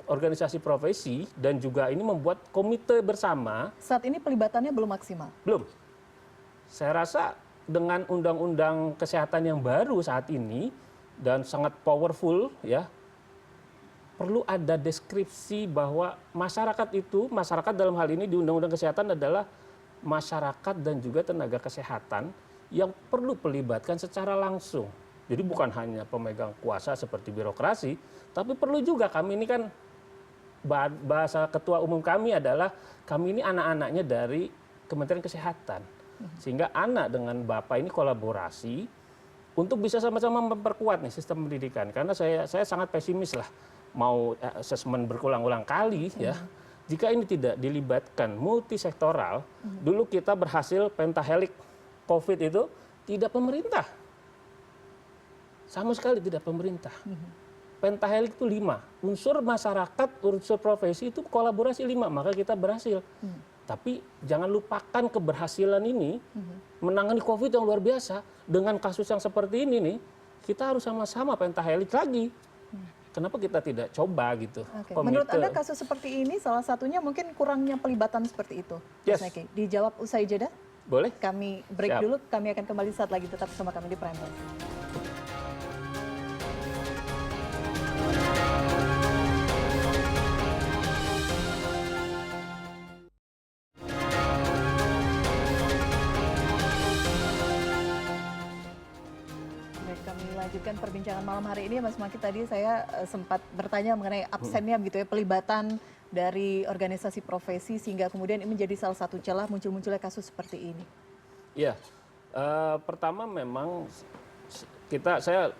Speaker 2: organisasi profesi dan juga ini membuat komite bersama.
Speaker 1: Saat ini pelibatannya belum maksimal?
Speaker 2: Belum. Saya rasa dengan undang-undang kesehatan yang baru saat ini dan sangat powerful ya, perlu ada deskripsi bahwa masyarakat dalam hal ini di Undang-Undang Kesehatan adalah masyarakat dan juga tenaga kesehatan yang perlu melibatkan secara langsung. Jadi bukan hanya pemegang kuasa seperti birokrasi, tapi perlu juga kami ini kan bahasa ketua umum kami adalah kami ini anak-anaknya dari Kementerian Kesehatan. Sehingga anak dengan Bapak ini kolaborasi untuk bisa sama-sama memperkuat nih sistem pendidikan. Karena saya sangat pesimis lah. Mau asesmen berulang-ulang kali ya, jika ini tidak dilibatkan multisektoral, dulu kita berhasil pentahelik COVID itu tidak pemerintah, sama sekali tidak pemerintah. Pentahelik itu 5, unsur masyarakat, unsur profesi itu kolaborasi 5, maka kita berhasil. Tapi jangan lupakan keberhasilan ini menangani COVID yang luar biasa dengan kasus yang seperti ini nih, kita harus sama-sama pentahelik lagi. Kenapa kita tidak coba gitu?
Speaker 1: Oke. Menurut Anda kasus seperti ini salah satunya mungkin kurangnya pelibatan seperti itu.
Speaker 2: Yes.
Speaker 1: Mas Maki, dijawab usai jeda?
Speaker 2: Boleh?
Speaker 1: Kami break dulu, kami akan kembali saat lagi tetap bersama kami di Prime News. Lanjutkan perbincangan malam hari ini, Mas Maki. Tadi saya sempat bertanya mengenai absennya begitu ya, pelibatan dari organisasi profesi sehingga kemudian ini menjadi salah satu celah munculnya kasus seperti ini.
Speaker 2: Ya, pertama memang saya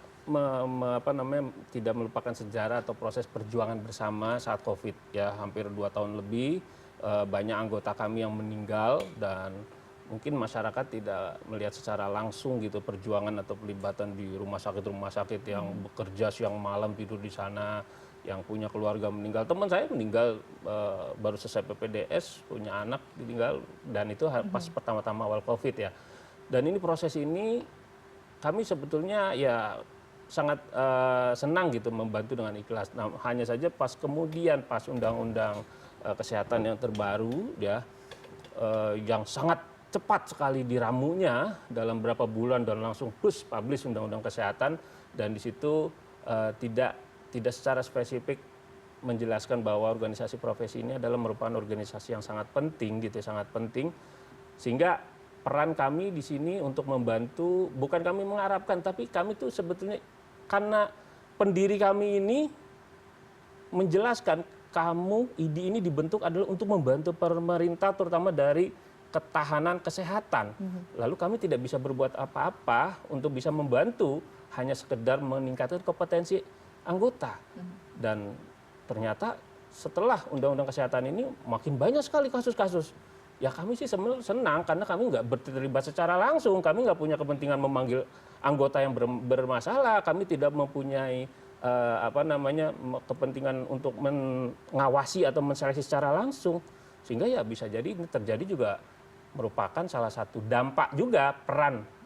Speaker 2: tidak melupakan sejarah atau proses perjuangan bersama saat COVID ya, hampir 2 tahun lebih, banyak anggota kami yang meninggal dan mungkin masyarakat tidak melihat secara langsung gitu perjuangan atau pelibatan di rumah sakit yang bekerja siang malam tidur di sana, yang punya keluarga meninggal. Teman saya meninggal baru selesai PPDS, punya anak meninggal, dan itu pas pertama-tama awal COVID ya. Dan ini proses ini kami sebetulnya ya sangat senang gitu membantu dengan ikhlas. Nah, hanya saja pas undang-undang kesehatan yang terbaru ya yang sangat cepat sekali diramunya dalam berapa bulan dan langsung publish undang-undang kesehatan, dan di situ tidak secara spesifik menjelaskan bahwa organisasi profesi ini adalah merupakan organisasi yang sangat penting gitu, sangat penting, sehingga peran kami di sini untuk membantu, bukan kami mengharapkan, tapi kami tuh sebetulnya karena pendiri kami ini menjelaskan IDI ini dibentuk adalah untuk membantu pemerintah terutama dari ketahanan kesehatan. Lalu kami tidak bisa berbuat apa-apa untuk bisa membantu, hanya sekedar meningkatkan kompetensi anggota. Dan ternyata setelah undang-undang kesehatan ini makin banyak sekali kasus-kasus. Ya kami sih senang karena kami nggak terlibat secara langsung, kami nggak punya kepentingan memanggil anggota yang bermasalah, kami tidak mempunyai kepentingan untuk mengawasi atau menseleksi secara langsung, sehingga ya bisa jadi ini terjadi juga merupakan salah satu dampak juga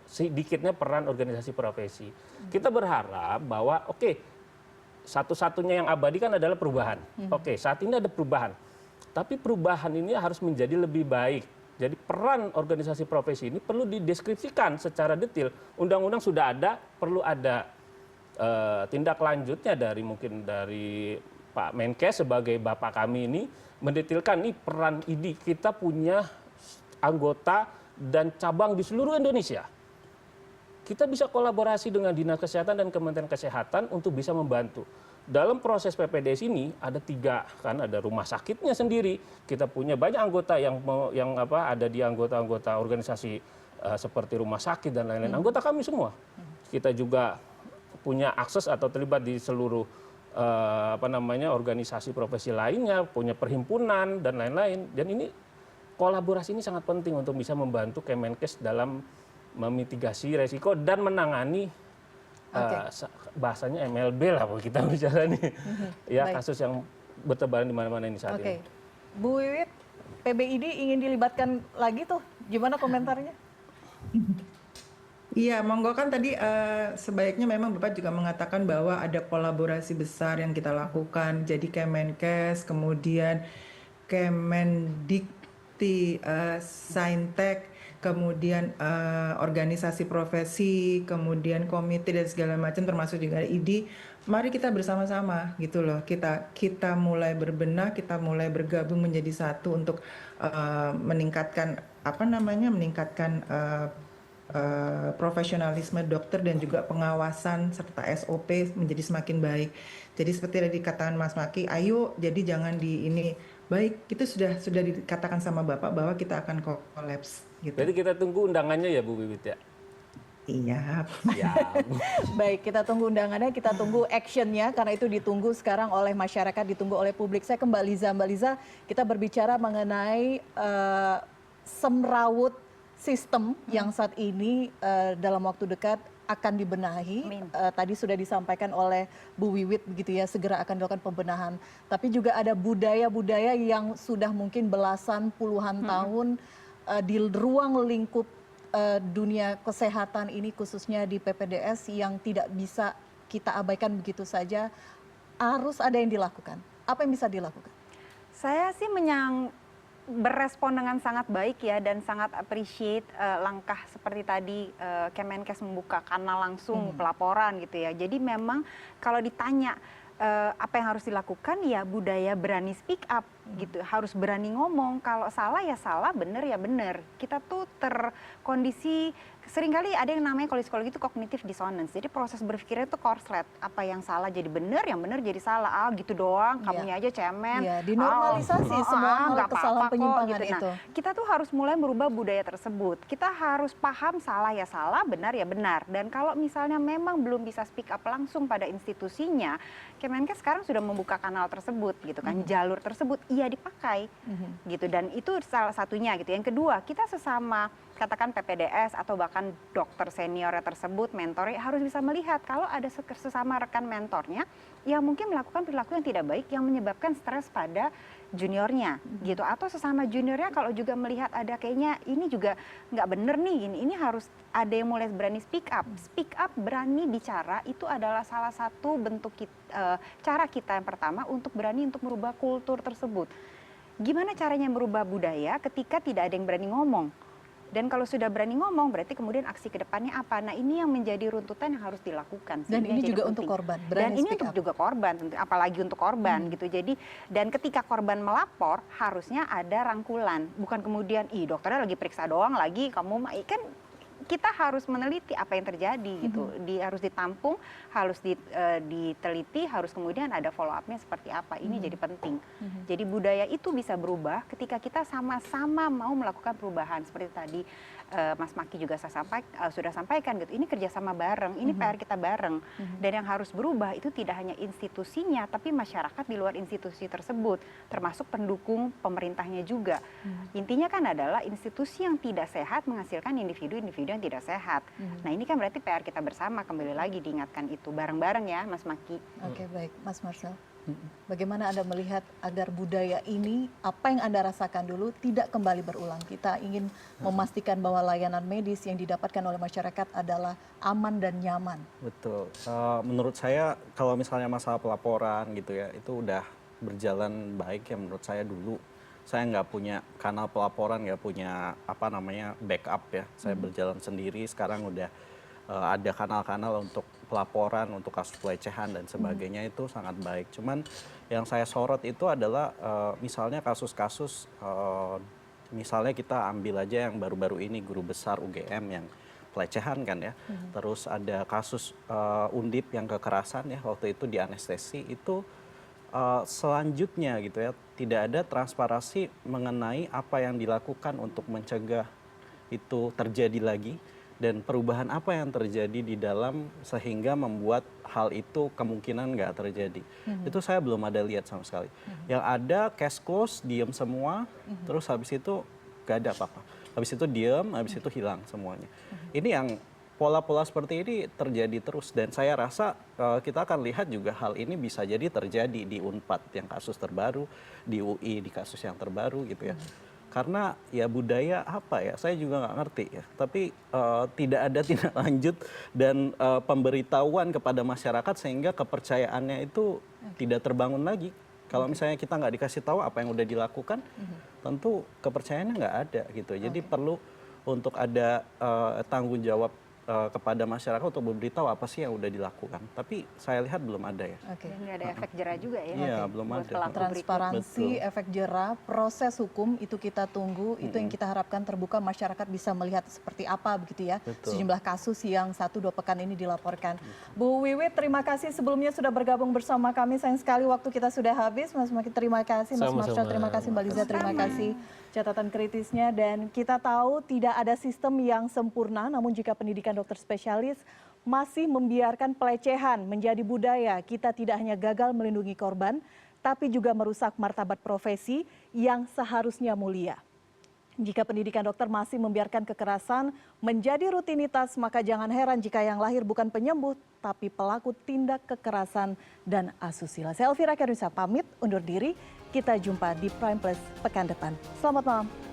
Speaker 2: sedikitnya peran organisasi profesi. Kita berharap bahwa satu-satunya yang abadi kan adalah perubahan. Saat ini ada perubahan. Tapi perubahan ini harus menjadi lebih baik. Jadi peran organisasi profesi ini perlu dideskripsikan secara detail. Undang-undang sudah ada, perlu ada tindak lanjutnya mungkin dari Pak Menkes sebagai bapak kami ini mendetailkan nih peran IDI. Kita punya anggota dan cabang di seluruh Indonesia. Kita bisa kolaborasi dengan Dinas Kesehatan dan Kementerian Kesehatan untuk bisa membantu. Dalam proses PPDS ini ada 3, kan ada rumah sakitnya sendiri. Kita punya banyak anggota yang ada di anggota-anggota organisasi seperti rumah sakit dan lain-lain. Anggota kami semua. Kita juga punya akses atau terlibat di seluruh organisasi profesi lainnya, punya perhimpunan dan lain-lain. Dan ini kolaborasi ini sangat penting untuk bisa membantu Kemenkes dalam memitigasi resiko dan menangani bahasanya MLB lah kalau kita bicara nih. Ya kasus yang bertebaran di mana-mana ini saat ini.
Speaker 1: Bu Wiwit, PBID ingin dilibatkan lagi tuh, gimana komentarnya?
Speaker 6: Iya, monggo, kan tadi sebaiknya memang Bapak juga mengatakan bahwa ada kolaborasi besar yang kita lakukan. Jadi Kemenkes, kemudian Kemendikti, Saintek, kemudian organisasi profesi, kemudian komite dan segala macam termasuk juga IDI. Mari kita bersama-sama gitu loh. Kita mulai berbenah, kita mulai bergabung menjadi satu untuk meningkatkan profesionalisme dokter dan juga pengawasan serta SOP menjadi semakin baik. Jadi seperti yang dikatakan Mas Maki, ayo jadi jangan baik, itu sudah dikatakan sama Bapak bahwa kita akan kolaps gitu.
Speaker 2: Jadi kita tunggu undangannya ya Bu Wiwit ya?
Speaker 6: Iya.
Speaker 1: Baik, kita tunggu undangannya, kita tunggu actionnya, karena itu ditunggu sekarang oleh masyarakat, ditunggu oleh publik. Saya ke Mbak Liza, kita berbicara mengenai semrawut sistem yang saat ini dalam waktu dekat akan dibenahi. Tadi sudah disampaikan oleh Bu Wiwit begitu ya, segera akan dilakukan pembenahan. Tapi juga ada budaya-budaya yang sudah mungkin belasan puluhan tahun di ruang lingkup dunia kesehatan ini, khususnya di PPDS, yang tidak bisa kita abaikan begitu saja. Harus ada yang dilakukan. Apa yang bisa dilakukan?
Speaker 4: Saya sih berespon dengan sangat baik ya, dan sangat appreciate langkah seperti tadi Kemenkes membuka kanal langsung pelaporan gitu ya. Jadi memang kalau ditanya apa yang harus dilakukan, ya budaya berani speak up gitu, harus berani ngomong. Kalau salah ya salah, benar ya benar. Kita tuh terkondisi, seringkali ada yang namanya kalau psikologi itu cognitive dissonance. Jadi proses berpikirnya itu korslet, apa yang salah jadi benar, yang benar jadi salah. Gitu doang, kamunya aja cemen.
Speaker 1: Dinormalisasi semua hal kesalahan penyimpangan
Speaker 4: gitu.
Speaker 1: itu.
Speaker 4: Nah, kita tuh harus mulai merubah budaya tersebut. Kita harus paham salah ya salah, benar ya benar. Dan kalau misalnya memang belum bisa speak up langsung pada institusinya, Kemenkes sekarang sudah membuka kanal tersebut gitu kan, jalur tersebut iya dipakai gitu, dan itu salah satunya gitu. Yang kedua, kita sesama katakan PPDS atau bahkan dokter senior tersebut, mentornya harus bisa melihat kalau ada sesama rekan mentornya yang mungkin melakukan perilaku yang tidak baik yang menyebabkan stres pada juniornya gitu, atau sesama juniornya kalau juga melihat ada kayaknya ini juga nggak bener nih, ini harus ada yang mulai berani speak up, berani bicara, itu adalah salah satu bentuk cara kita yang pertama untuk berani untuk merubah kultur tersebut. Gimana caranya merubah budaya ketika tidak ada yang berani ngomong? Dan kalau sudah berani ngomong, berarti kemudian aksi ke depannya apa? Nah, ini yang menjadi runtutan yang harus dilakukan.
Speaker 1: Dan ini juga
Speaker 4: penting.
Speaker 1: untuk korban,
Speaker 4: Dan ini
Speaker 1: speak
Speaker 4: untuk
Speaker 1: up.
Speaker 4: juga korban, apalagi untuk korban gitu. Jadi, dan ketika korban melapor, harusnya ada rangkulan. Bukan kemudian, dokternya lagi periksa doang, lagi kamu kan kita harus meneliti apa yang terjadi gitu. Harus ditampung, harus diteliti, harus kemudian ada follow up-nya seperti apa. Ini jadi penting. Jadi budaya itu bisa berubah ketika kita sama-sama mau melakukan perubahan. Seperti tadi Mas Maki juga sudah sampaikan gitu. Ini kerjasama bareng, ini PR kita bareng. Dan yang harus berubah itu tidak hanya institusinya, tapi masyarakat di luar institusi tersebut, termasuk pendukung pemerintahnya juga. Intinya kan adalah institusi yang tidak sehat menghasilkan individu-individu yang tidak sehat. Nah, ini kan berarti PR kita bersama, kembali lagi diingatkan itu bareng-bareng ya Mas Maki.
Speaker 1: Oke, baik. Mas Marcel, bagaimana Anda melihat agar budaya ini, apa yang Anda rasakan dulu, tidak kembali berulang? Kita ingin memastikan bahwa layanan medis yang didapatkan oleh masyarakat adalah aman dan nyaman.
Speaker 3: Betul. Menurut saya kalau misalnya masalah pelaporan gitu ya, itu udah berjalan baik ya menurut saya dulu. Saya nggak punya kanal pelaporan, nggak punya backup ya. Saya berjalan sendiri, sekarang udah ada kanal-kanal untuk pelaporan, untuk kasus pelecehan dan sebagainya, itu sangat baik. Cuman yang saya sorot itu adalah misalnya kasus-kasus, misalnya kita ambil aja yang baru-baru ini guru besar UGM yang pelecehan kan ya. Terus ada kasus Undip yang kekerasan ya, waktu itu di anestesi itu. Selanjutnya gitu ya, tidak ada transparansi mengenai apa yang dilakukan untuk mencegah itu terjadi lagi dan perubahan apa yang terjadi di dalam sehingga membuat hal itu kemungkinan nggak terjadi. Itu saya belum ada lihat sama sekali. Yang ada case close, diem semua, terus habis itu nggak ada apa-apa. Habis itu diem, habis itu hilang semuanya. Ini yang pola-pola seperti ini terjadi terus dan saya rasa kita akan lihat juga hal ini bisa jadi terjadi di Unpad yang kasus terbaru, di UI di kasus yang terbaru gitu ya. Karena ya budaya apa ya, saya juga nggak ngerti ya. Tapi tidak ada tindak lanjut dan pemberitahuan kepada masyarakat sehingga kepercayaannya itu tidak terbangun lagi. Kalau misalnya kita nggak dikasih tahu apa yang udah dilakukan, tentu kepercayaannya nggak ada gitu. Jadi perlu untuk ada tanggung jawab kepada masyarakat untuk memberitahu apa sih yang udah dilakukan. Tapi saya lihat belum ada ya.
Speaker 4: Dan nggak ada efek jera juga ya.
Speaker 3: Iya, belum ada.
Speaker 1: Transparansi, efek jera, proses hukum itu kita tunggu, itu yang kita harapkan terbuka, masyarakat bisa melihat seperti apa begitu ya.
Speaker 3: Betul.
Speaker 1: Sejumlah kasus yang 1-2 pekan ini dilaporkan. Bu Wiwit, terima kasih sebelumnya sudah bergabung bersama kami. Sayang sekali waktu kita sudah habis. Mas Maki terima kasih, Mas Marcel terima kasih, Mbak Liza terima kasih catatan kritisnya. Dan kita tahu tidak ada sistem yang sempurna, namun jika pendidikan dokter spesialis masih membiarkan pelecehan menjadi budaya, kita tidak hanya gagal melindungi korban, tapi juga merusak martabat profesi yang seharusnya mulia. Jika pendidikan dokter masih membiarkan kekerasan menjadi rutinitas, maka jangan heran jika yang lahir bukan penyembuh, tapi pelaku tindak kekerasan dan asusila. Saya Elvira Kairunisa pamit undur diri, kita jumpa di Prime Plus pekan depan. Selamat malam.